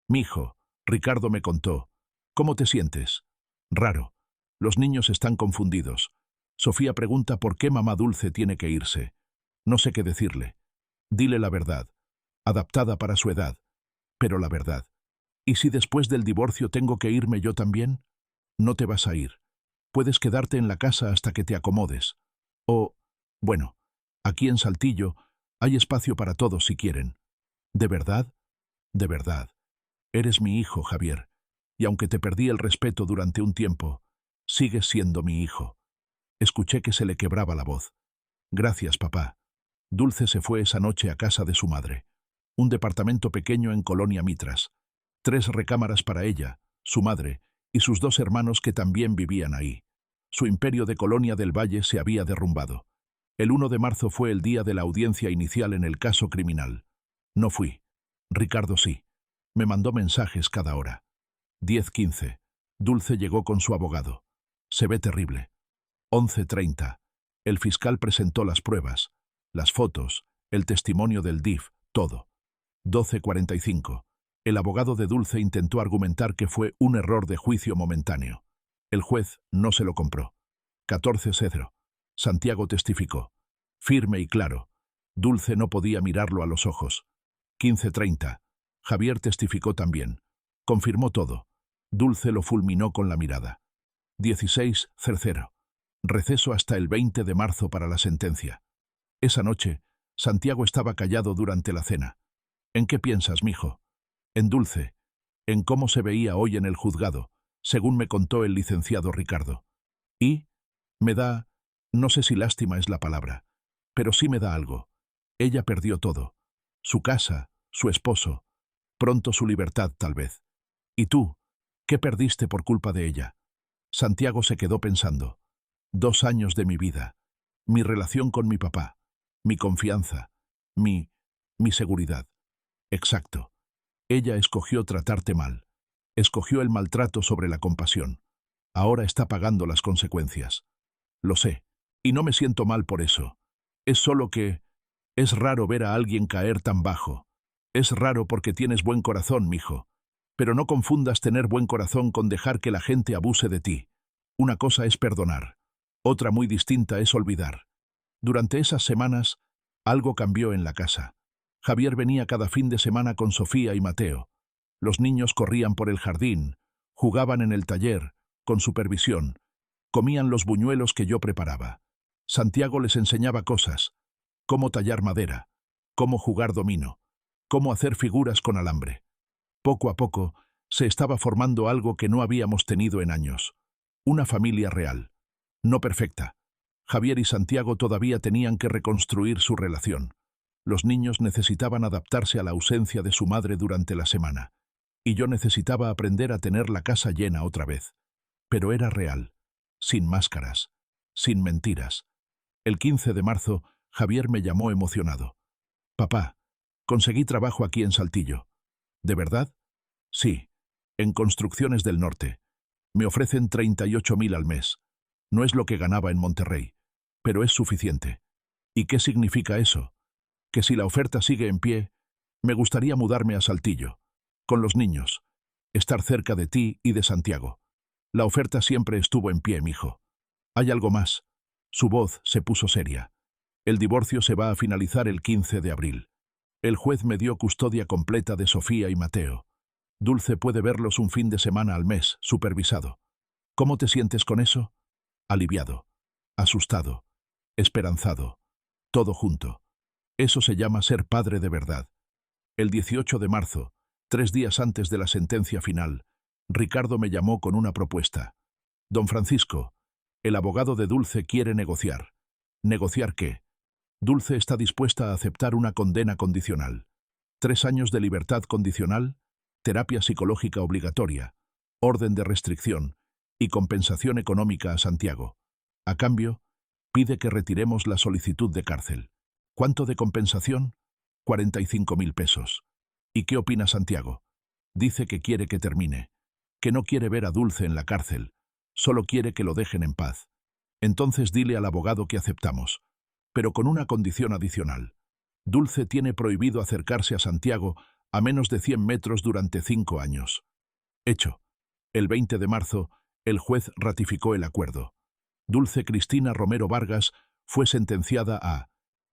A: Mijo, Ricardo me contó. ¿Cómo te sientes? Raro. Los niños están confundidos. Sofía pregunta por qué mamá Dulce tiene que irse. No sé qué decirle. Dile la verdad. Adaptada para su edad. Pero la verdad. ¿Y si después del divorcio tengo que irme yo también? No te vas a ir. Puedes quedarte en la casa hasta que te acomodes. O, bueno, aquí en Saltillo hay espacio para todos si quieren. ¿De verdad? De verdad. Eres mi hijo, Javier. Y aunque te perdí el respeto durante un tiempo, sigues siendo mi hijo. Escuché que se le quebraba la voz. Gracias, papá. Dulce se fue esa noche a casa de su madre. Un departamento pequeño en Colonia Mitras. 3 recámaras para ella, su madre, y sus 2 hermanos que también vivían ahí. Su imperio de Colonia del Valle se había derrumbado. El 1 de marzo fue el día de la audiencia inicial en el caso criminal. No fui. Ricardo sí. Me mandó mensajes cada hora. 10:15. Dulce llegó con su abogado. Se ve terrible. 11:30. El fiscal presentó las pruebas, las fotos, el testimonio del DIF, todo. 12:45. El abogado de Dulce intentó argumentar que fue un error de juicio momentáneo. El juez no se lo compró. 14:00. Santiago testificó. Firme y claro. Dulce no podía mirarlo a los ojos. 15:30. Javier testificó también. Confirmó todo. Dulce lo fulminó con la mirada. 16:00. Receso hasta el 20 de marzo para la sentencia. Esa noche, Santiago estaba callado durante la cena. ¿En qué piensas, mijo? En Dulce. En cómo se veía hoy en el juzgado, según me contó el licenciado Ricardo. Y me da, no sé si lástima es la palabra, pero sí me da algo. Ella perdió todo. Su casa, su esposo, pronto su libertad tal vez. ¿Y tú? ¿Qué perdiste por culpa de ella? Santiago se quedó pensando. 2 años de mi vida. Mi relación con mi papá. Mi confianza. Mi seguridad. Exacto. Ella escogió tratarte mal. Escogió el maltrato sobre la compasión. Ahora está pagando las consecuencias. Lo sé. Y no me siento mal por eso. Es solo que es raro ver a alguien caer tan bajo. Es raro porque tienes buen corazón, mijo. Pero no confundas tener buen corazón con dejar que la gente abuse de ti. Una cosa es perdonar. Otra muy distinta es olvidar. Durante esas semanas, algo cambió en la casa. Javier venía cada fin de semana con Sofía y Mateo. Los niños corrían por el jardín, jugaban en el taller, con supervisión, comían los buñuelos que yo preparaba. Santiago les enseñaba cosas, cómo tallar madera, cómo jugar dominó, cómo hacer figuras con alambre. Poco a poco, se estaba formando algo que no habíamos tenido en años. Una familia real. No perfecta. Javier y Santiago todavía tenían que reconstruir su relación. Los niños necesitaban adaptarse a la ausencia de su madre durante la semana. Y yo necesitaba aprender a tener la casa llena otra vez. Pero era real. Sin máscaras. Sin mentiras. El 15 de marzo, Javier me llamó emocionado. Papá, conseguí trabajo aquí en Saltillo. ¿De verdad? Sí. En Construcciones del Norte. Me ofrecen 38.000 al mes. No es lo que ganaba en Monterrey. Pero es suficiente. ¿Y qué significa eso? Que si la oferta sigue en pie, me gustaría mudarme a Saltillo, con los niños, estar cerca de ti y de Santiago. La oferta siempre estuvo en pie, mijo. Hay algo más. Su voz se puso seria. El divorcio se va a finalizar el 15 de abril. El juez me dio custodia completa de Sofía y Mateo. Dulce puede verlos un fin de semana al mes, supervisado. ¿Cómo te sientes con eso? Aliviado, asustado, esperanzado, todo junto. Eso se llama ser padre de verdad. El 18 de marzo, 3 días antes de la sentencia final, Ricardo me llamó con una propuesta. Don Francisco, El abogado de Dulce quiere negociar. ¿Negociar qué? Dulce está dispuesta a aceptar una condena condicional. 3 años de libertad condicional, terapia psicológica obligatoria, orden de restricción y compensación económica a Santiago. A cambio, pide que retiremos la solicitud de cárcel. ¿Cuánto de compensación? 45.000 pesos. ¿Y qué opina Santiago? Dice que quiere que termine, que no quiere ver a Dulce en la cárcel, solo quiere que lo dejen en paz. Entonces dile al abogado que aceptamos, pero con una condición adicional. Dulce tiene prohibido acercarse a Santiago a menos de 100 metros durante 5 años. Hecho. El 20 de marzo, el juez ratificó el acuerdo. Dulce Cristina Romero Vargas fue sentenciada a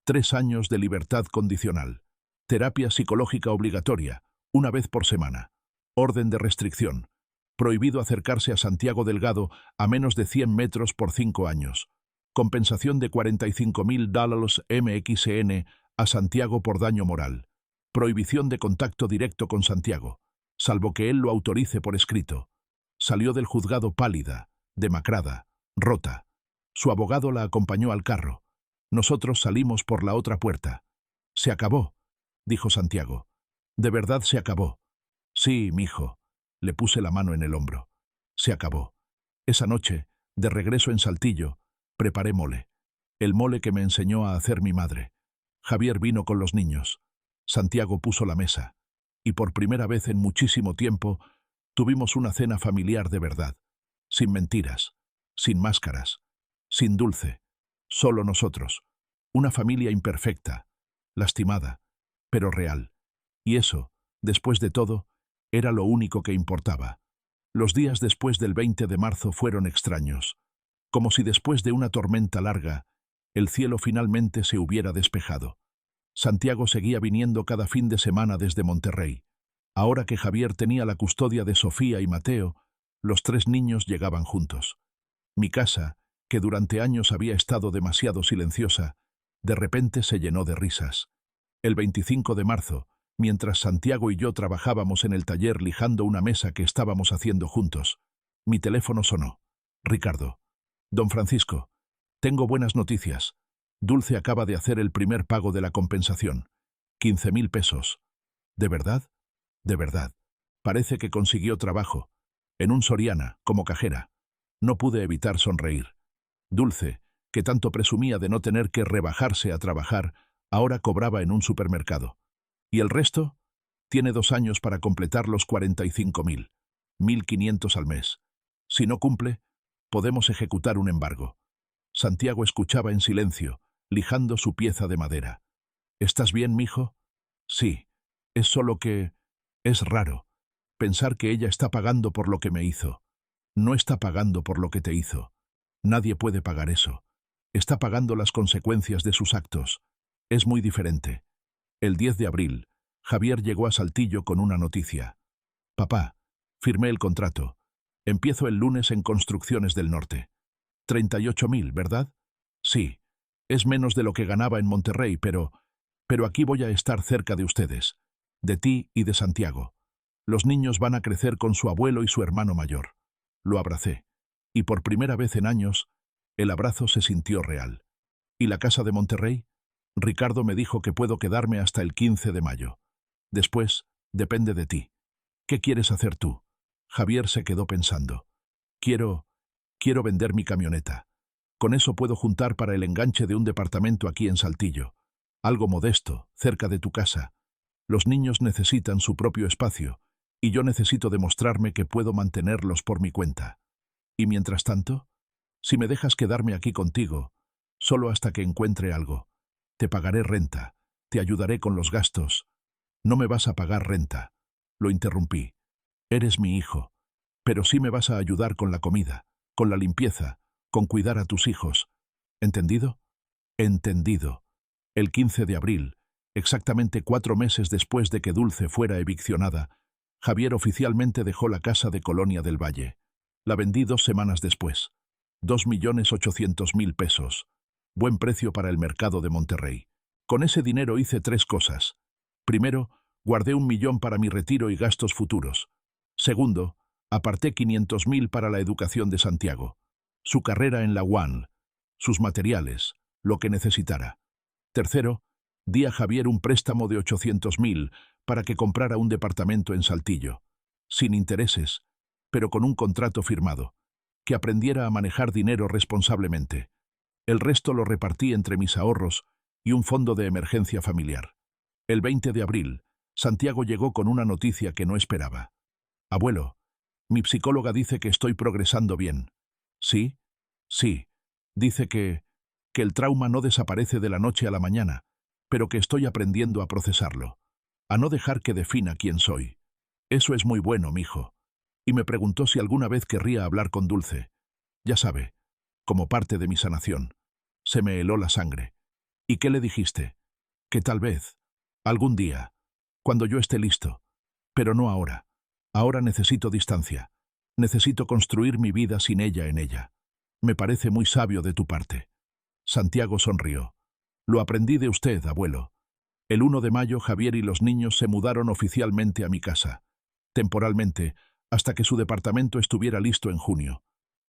A: 3 años de libertad condicional, terapia psicológica obligatoria, 1 vez por semana, orden de restricción, prohibido acercarse a Santiago Delgado a menos de 100 metros por 5 años, compensación de $45.000 MXN a Santiago por daño moral, prohibición de contacto directo con Santiago, salvo que él lo autorice por escrito. Salió del juzgado pálida, demacrada, rota. Su abogado la acompañó al carro. Nosotros salimos por la otra puerta. «Se acabó», dijo Santiago. «De verdad se acabó». «Sí, mijo». Le puse la mano en el hombro. «Se acabó». Esa noche, de regreso en Saltillo, preparé mole. El mole que me enseñó a hacer mi madre. Javier vino con los niños. Santiago puso la mesa. Y por primera vez en muchísimo tiempo, tuvimos una cena familiar de verdad. Sin mentiras, sin máscaras, sin Dulce. Solo nosotros. Una familia imperfecta, lastimada, pero real. Y eso, después de todo, era lo único que importaba. Los días después del 20 de marzo fueron extraños. Como si después de una tormenta larga, el cielo finalmente se hubiera despejado. Santiago seguía viniendo cada fin de semana desde Monterrey. Ahora que Javier tenía la custodia de Sofía y Mateo, los 3 niños llegaban juntos. Mi casa, que durante años había estado demasiado silenciosa, de repente se llenó de risas. El 25 de marzo, mientras Santiago y yo trabajábamos en el taller lijando una mesa que estábamos haciendo juntos, mi teléfono sonó. «Ricardo». «Don Francisco, tengo buenas noticias. Dulce acaba de hacer el primer pago de la compensación. 15.000 pesos. ¿De verdad?» «De verdad. Parece que consiguió trabajo. En un Soriana, como cajera». No pude evitar sonreír. Dulce, que tanto presumía de no tener que rebajarse a trabajar, ahora cobraba en un supermercado. ¿Y el resto? Tiene 2 años para completar los 45.000. 1.500 al mes. Si no cumple, podemos ejecutar un embargo. Santiago escuchaba en silencio, lijando su pieza de madera. «¿Estás bien, mijo?» «Sí. Es solo que... es raro. Pensar que ella está pagando por lo que me hizo. No está pagando por lo que te hizo. Nadie puede pagar eso. Está pagando las consecuencias de sus actos. Es muy diferente». El 10 de abril, Javier llegó a Saltillo con una noticia. «Papá, firmé el contrato. Empiezo el lunes en Construcciones del Norte. 38.000, ¿verdad?» «Sí. Es menos de lo que ganaba en Monterrey, pero aquí voy a estar cerca de ustedes, de ti y de Santiago. Los niños van a crecer con su abuelo y su hermano mayor». Lo abracé, y por primera vez en años, el abrazo se sintió real. «¿Y la casa de Monterrey?» «Ricardo me dijo que puedo quedarme hasta el 15 de mayo. Después, depende de ti. ¿Qué quieres hacer tú?» Javier se quedó pensando. Quiero vender mi camioneta. Con eso puedo juntar para el enganche de un departamento aquí en Saltillo. Algo modesto, cerca de tu casa. Los niños necesitan su propio espacio, y yo necesito demostrarme que puedo mantenerlos por mi cuenta. Y mientras tanto, si me dejas quedarme aquí contigo, solo hasta que encuentre algo, te pagaré renta, te ayudaré con los gastos». «No me vas a pagar renta», lo interrumpí. «Eres mi hijo, pero sí me vas a ayudar con la comida, con la limpieza, con cuidar a tus hijos. ¿Entendido?» «Entendido». El 15 de abril, exactamente 4 meses después de que Dulce fuera eviccionada, Javier oficialmente dejó la casa de Colonia del Valle. La vendí 2 semanas después. 2.800.000 pesos. Buen precio para el mercado de Monterrey. Con ese dinero hice 3 cosas. Primero, guardé 1 millón para mi retiro y gastos futuros. Segundo, aparté 500.000 para la educación de Santiago. su carrera en la UAN, sus materiales, lo que necesitara. Tercero, di a Javier un préstamo de 800.000 para que comprara un departamento en Saltillo, sin intereses, pero con un contrato firmado, que aprendiera a manejar dinero responsablemente. El resto lo repartí entre mis ahorros y un fondo de emergencia familiar. El 20 de abril, Santiago llegó con una noticia que no esperaba. Abuelo, mi psicóloga dice que estoy progresando bien. ¿Sí? Sí. Dice que el trauma no desaparece de la noche a la mañana, pero que estoy aprendiendo a procesarlo, a no dejar que defina quién soy. Eso es muy bueno, mijo. Y me preguntó si alguna vez querría hablar con Dulce. Ya sabe, como parte de mi sanación. Se me heló la sangre. ¿Y qué le dijiste? Que tal vez, algún día, cuando yo esté listo. Pero no ahora. Ahora necesito distancia. Necesito construir mi vida sin ella en ella. Me parece muy sabio de tu parte. Santiago sonrió. Lo aprendí de usted, abuelo. El 1 de mayo Javier y los niños se mudaron oficialmente a mi casa. Temporalmente, hasta que su departamento estuviera listo en junio.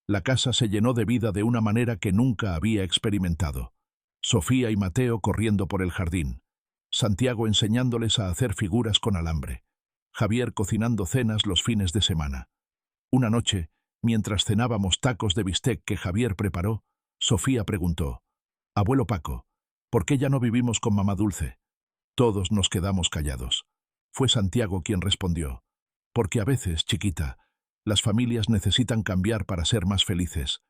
A: La casa se llenó de vida de una manera que nunca había experimentado. Sofía y Mateo corriendo por el jardín. Santiago enseñándoles a hacer figuras con alambre. Javier cocinando cenas los fines de semana. Una noche, mientras cenábamos tacos de bistec que Javier preparó, Sofía preguntó: «Abuelo Paco, ¿por qué ya no vivimos con mamá Dulce?» Todos nos quedamos callados. Fue Santiago quien respondió: «Porque a veces, chiquita, las familias necesitan cambiar para ser más felices.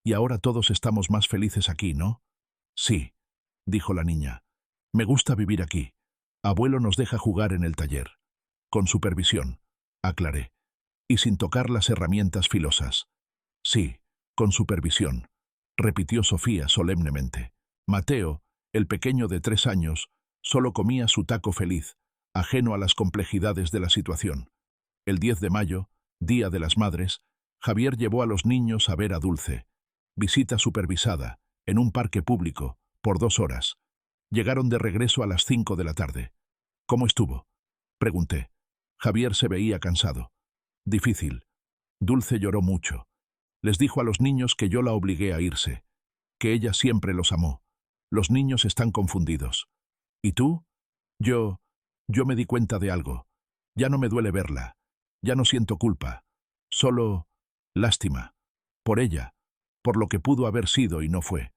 A: Y ahora todos estamos más felices aquí, ¿no?» «Sí», dijo la niña. «Me gusta vivir aquí. Abuelo nos deja jugar en el taller. Con supervisión», aclaré. «Y sin tocar las herramientas filosas». «Sí, con supervisión», repitió Sofía solemnemente. Mateo, el pequeño de 3 años, solo comía su taco feliz, ajeno a las complejidades de la situación. El 10 de mayo, Día de las Madres, Javier llevó a los niños a ver a Dulce. Visita supervisada, en un parque público, por 2 horas. Llegaron de regreso a las 5 de la tarde. «¿Cómo estuvo?», pregunté. Javier se veía cansado. «Difícil». Dulce lloró mucho. Les dijo a los niños que yo la obligué a irse, que ella siempre los amó. Los niños están confundidos. «¿Y tú?» Yo me di cuenta de algo. Ya no me duele verla. Ya no siento culpa. Solo lástima. Por ella. Por lo que pudo haber sido y no fue.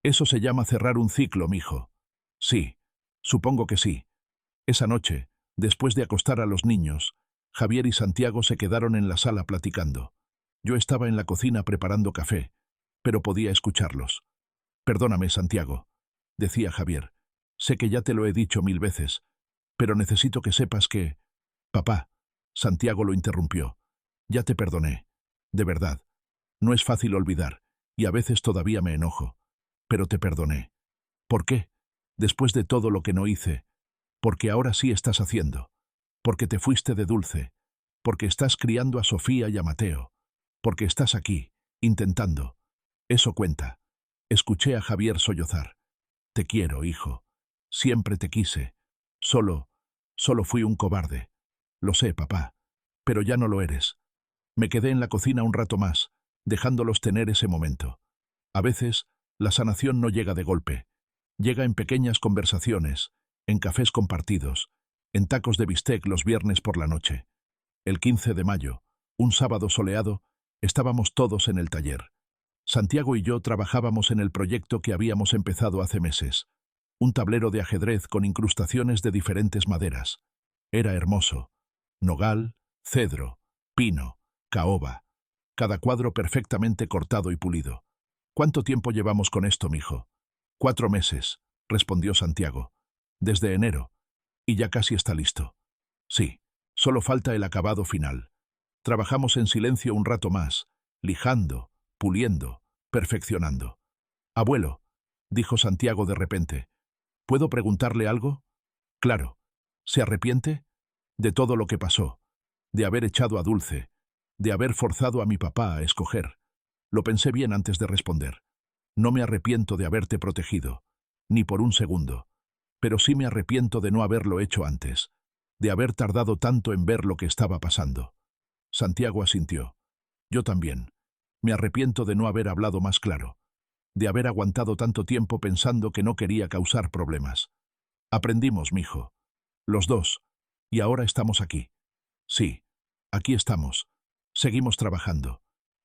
A: Eso se llama cerrar un ciclo, mijo. Sí. Supongo que sí. Esa noche, después de acostar a los niños, Javier y Santiago se quedaron en la sala platicando. Yo estaba en la cocina preparando café, pero podía escucharlos. «Perdóname, Santiago», decía Javier. «Sé que ya te lo he dicho 1000 veces, pero necesito que sepas que...» «Papá», Santiago lo interrumpió. «Ya te perdoné. De verdad. No es fácil olvidar, y a veces todavía me enojo. Pero te perdoné». «¿Por qué? Después de todo lo que no hice. Porque ahora sí estás haciendo. Porque te fuiste de Dulce. Porque estás criando a Sofía y a Mateo. Porque estás aquí, intentando. Eso cuenta». Escuché a Javier sollozar. «Te quiero, hijo. Siempre te quise. Solo fui un cobarde. Lo sé, papá. Pero ya no lo eres». Me quedé en la cocina un rato más, dejándolos tener ese momento. A veces, la sanación no llega de golpe. Llega en pequeñas conversaciones, en cafés compartidos, en tacos de bistec los viernes por la noche. El 15 de mayo, un sábado soleado, estábamos todos en el taller. Santiago y yo trabajábamos en el proyecto que habíamos empezado hace meses. Un tablero de ajedrez con incrustaciones de diferentes maderas. Era hermoso. Nogal, cedro, pino, caoba. Cada cuadro perfectamente cortado y pulido. «¿Cuánto tiempo llevamos con esto, mijo?» «4 meses», respondió Santiago. «Desde enero. Y ya casi está listo». «Sí, solo falta el acabado final». Trabajamos en silencio un rato más, lijando, puliendo, perfeccionando. «Abuelo», dijo Santiago de repente, «¿puedo preguntarle algo?» «Claro. ¿Se arrepiente?» «De todo lo que pasó. De haber echado a Dulce. De haber forzado a mi papá a escoger». Lo pensé bien antes de responder. «No me arrepiento de haberte protegido. Ni por un segundo. Pero sí me arrepiento de no haberlo hecho antes. De haber tardado tanto en ver lo que estaba pasando». Santiago asintió. «Yo también. Me arrepiento de no haber hablado más claro, de haber aguantado tanto tiempo pensando que no quería causar problemas. Aprendimos, mijo. Los dos. Y ahora estamos aquí. Sí, aquí estamos. Seguimos trabajando.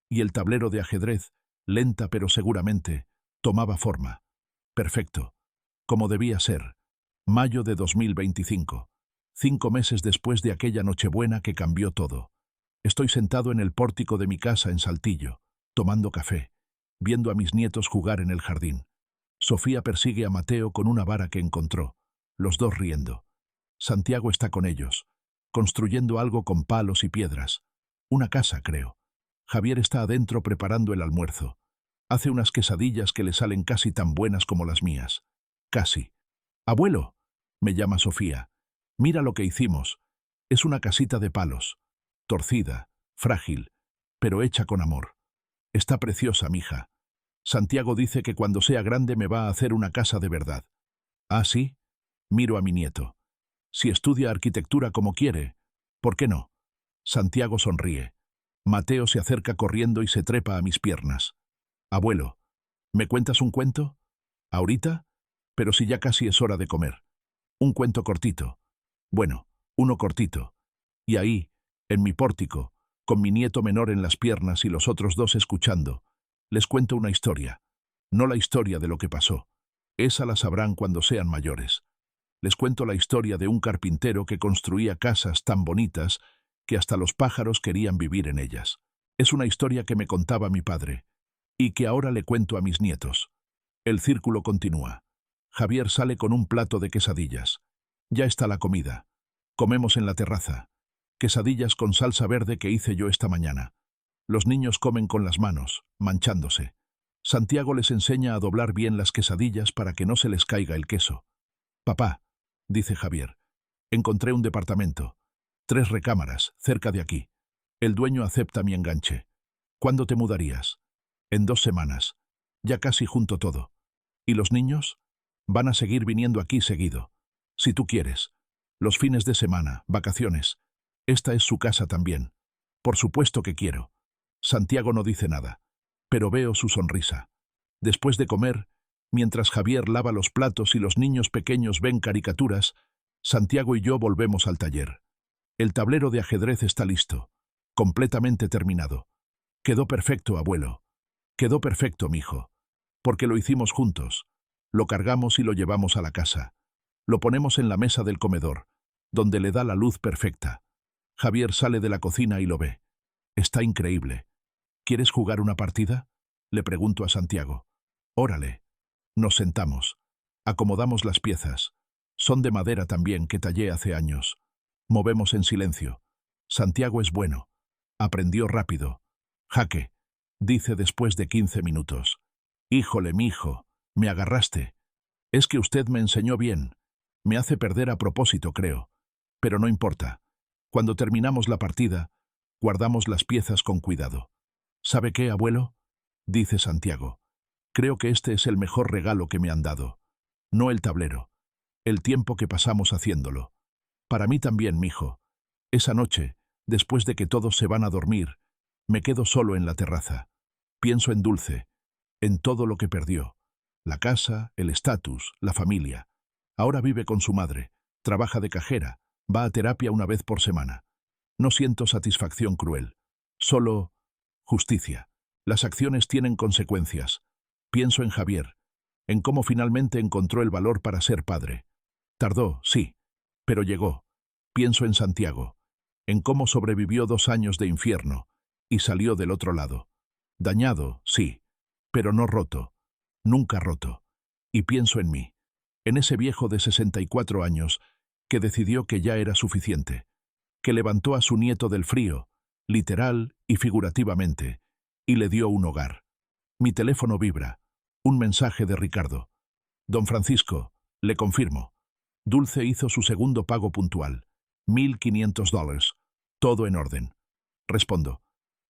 A: Y el tablero de ajedrez, lenta pero seguramente, tomaba forma. Perfecto. Como debía ser. Mayo de 2025. 5 meses después de aquella Nochebuena que cambió todo. Estoy sentado en el pórtico de mi casa en Saltillo, tomando café, viendo a mis nietos jugar en el jardín. Sofía persigue a Mateo con una vara que encontró, los dos riendo. Santiago está con ellos, construyendo algo con palos y piedras. Una casa, creo. Javier está adentro preparando el almuerzo. Hace unas quesadillas que le salen casi tan buenas como las mías. Casi. «Abuelo», me llama Sofía. «Mira lo que hicimos. Es una casita de palos. Torcida, frágil, pero hecha con amor. Está preciosa, mija. Santiago dice que cuando sea grande me va a hacer una casa de verdad». «¿Ah, sí?» Miro a mi nieto. «Si estudia arquitectura como quiere, ¿por qué no?» Santiago sonríe. Mateo se acerca corriendo y se trepa a mis piernas. «Abuelo, ¿me cuentas un cuento? ¿Ahorita? Pero si ya casi es hora de comer. Un cuento cortito. Bueno, uno cortito. Y ahí, en mi pórtico, con mi nieto menor en las piernas y los otros dos escuchando, les cuento una historia. No la historia de lo que pasó. Esa la sabrán cuando sean mayores. Les cuento la historia de un carpintero que construía casas tan bonitas que hasta los pájaros querían vivir en ellas. Es una historia que me contaba mi padre, y que ahora le cuento a mis nietos. El círculo continúa. Javier sale con un plato de quesadillas. Ya está la comida. Comemos en la terraza. Quesadillas con salsa verde que hice yo esta mañana. Los niños comen con las manos, manchándose. Santiago les enseña a doblar bien las quesadillas para que no se les caiga el queso. «Papá», dice Javier, «encontré un departamento. 3 recámaras, cerca de aquí. El dueño acepta mi enganche. ¿Cuándo te mudarías?» «En 2 semanas. Ya casi junto todo. ¿Y los niños?» «Van a seguir viniendo aquí seguido. Si tú quieres. Los fines de semana, vacaciones. Esta es su casa también. Por supuesto que quiero». Santiago no dice nada, pero veo su sonrisa. Después de comer, mientras Javier lava los platos y los niños pequeños ven caricaturas, Santiago y yo volvemos al taller. El tablero de ajedrez está listo, completamente terminado. «Quedó perfecto, abuelo. Quedó perfecto, mijo. Porque lo hicimos juntos. Lo cargamos y lo llevamos a la casa. Lo ponemos en la mesa del comedor, donde le da la luz perfecta». Javier sale de la cocina y lo ve. «Está increíble. ¿Quieres jugar una partida?», le pregunto a Santiago. «Órale». Nos sentamos. Acomodamos las piezas. Son de madera también, que tallé hace años. Movemos en silencio. Santiago es bueno. Aprendió rápido. «Jaque», dice después de 15 minutos. «Híjole, mijo, me agarraste. Es que usted me enseñó bien. Me hace perder a propósito, creo. Pero no importa. Cuando terminamos la partida, guardamos las piezas con cuidado». «¿Sabe qué, abuelo?», dice Santiago. «Creo que este es el mejor regalo que me han dado. No el tablero. El tiempo que pasamos haciéndolo. Para mí también, mijo. Esa noche, después de que todos se van a dormir, me quedo solo en la terraza. Pienso en Dulce, en todo lo que perdió. La casa, el estatus, la familia. Ahora vive con su madre, trabaja de cajera, va a terapia una vez por semana. No siento satisfacción cruel. Solo justicia. Las acciones tienen consecuencias. Pienso en Javier, en cómo finalmente encontró el valor para ser padre. Tardó, sí, pero llegó. Pienso en Santiago, en cómo sobrevivió 2 años de infierno y salió del otro lado. Dañado, sí, pero no roto, nunca roto. Y pienso en mí, en ese viejo de 64 años que decidió que ya era suficiente, que levantó a su nieto del frío, literal y figurativamente, y le dio un hogar. Mi teléfono vibra. Un mensaje de Ricardo. «Don Francisco, le confirmo. Dulce hizo su segundo pago puntual. $1,500. Todo en orden». Respondo.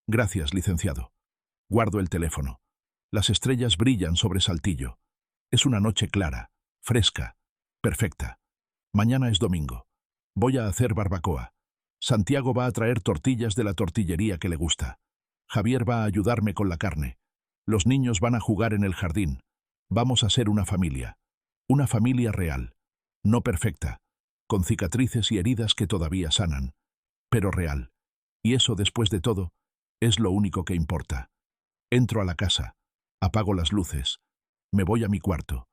A: «Gracias, licenciado». Guardo el teléfono. Las estrellas brillan sobre Saltillo. Es una noche clara, fresca, perfecta. Mañana es domingo. Voy a hacer barbacoa. Santiago va a traer tortillas de la tortillería que le gusta. Javier va a ayudarme con la carne. Los niños van a jugar en el jardín. Vamos a ser una familia. Una familia real. No perfecta, con cicatrices y heridas que todavía sanan, pero real. Y eso, después de todo, es lo único que importa. Entro a la casa, apago las luces, me voy a mi cuarto.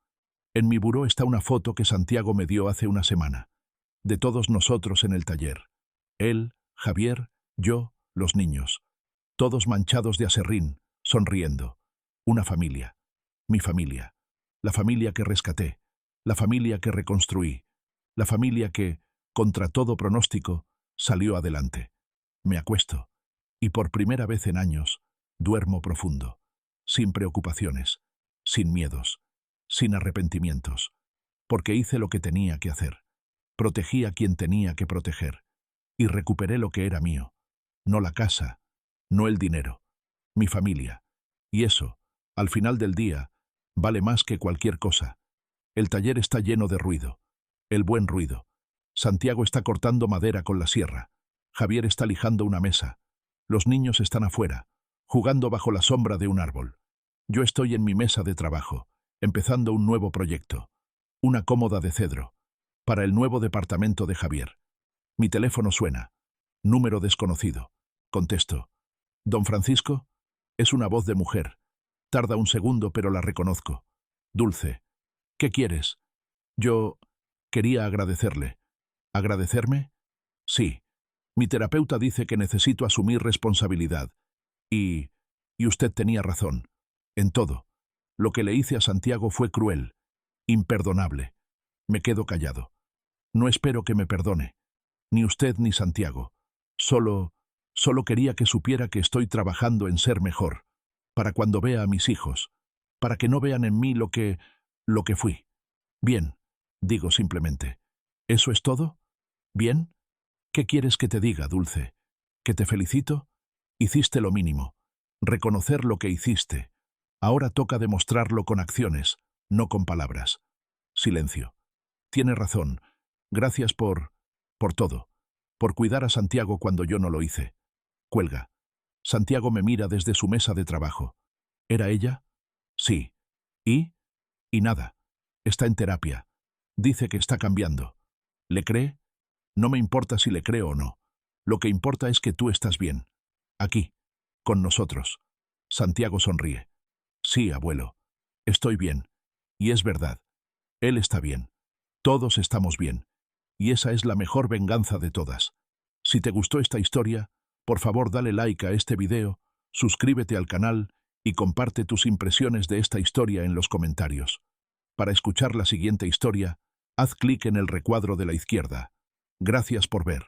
A: En mi buró está una foto que Santiago me dio hace una semana, de todos nosotros en el taller. Él, Javier, yo, los niños. Todos manchados de aserrín, sonriendo. Una familia. Mi familia. La familia que rescaté. La familia que reconstruí. La familia que, contra todo pronóstico, salió adelante. Me acuesto, y por primera vez en años, duermo profundo, sin preocupaciones, sin miedos, sin arrepentimientos, porque hice lo que tenía que hacer. Protegí a quien tenía que proteger, y recuperé lo que era mío. No la casa, no el dinero, mi familia. Y eso, al final del día, vale más que cualquier cosa. El taller está lleno de ruido, el buen ruido. Santiago está cortando madera con la sierra. Javier está lijando una mesa. Los niños están afuera, jugando bajo la sombra de un árbol. Yo estoy en mi mesa de trabajo, empezando un nuevo proyecto. Una cómoda de cedro, para el nuevo departamento de Javier. Mi teléfono suena. Número desconocido. Contesto. ¿Don Francisco? Es una voz de mujer. Tarda un segundo, pero la reconozco. Dulce. ¿Qué quieres? Yo quería agradecerle. ¿Agradecerme? Sí. Mi terapeuta dice que necesito asumir responsabilidad. Y usted tenía razón. En todo. Lo que le hice a Santiago fue cruel. Imperdonable. Me quedo callado. No espero que me perdone. Ni usted ni Santiago. Solo quería que supiera que estoy trabajando en ser mejor. Para cuando vea a mis hijos. Para que no vean en mí lo que fui. Bien, digo simplemente. ¿Eso es todo? ¿Bien? ¿Qué quieres que te diga, Dulce? ¿Que te felicito? Hiciste lo mínimo. Reconocer lo que hiciste. Ahora toca demostrarlo con acciones, no con palabras. Silencio. Tiene razón. Gracias por todo. Por cuidar a Santiago cuando yo no lo hice. Cuelga. Santiago me mira desde su mesa de trabajo. ¿Era ella? Sí. ¿Y? Y nada. Está en terapia. Dice que está cambiando. ¿Le cree? No me importa si le creo o no. Lo que importa es que tú estás bien. Aquí. Con nosotros. Santiago sonríe. Sí, abuelo. Estoy bien. Y es verdad. Él está bien. Todos estamos bien. Y esa es la mejor venganza de todas. Si te gustó esta historia, por favor dale like a este video, suscríbete al canal y comparte tus impresiones de esta historia en los comentarios. Para escuchar la siguiente historia, haz clic en el recuadro de la izquierda. Gracias por ver.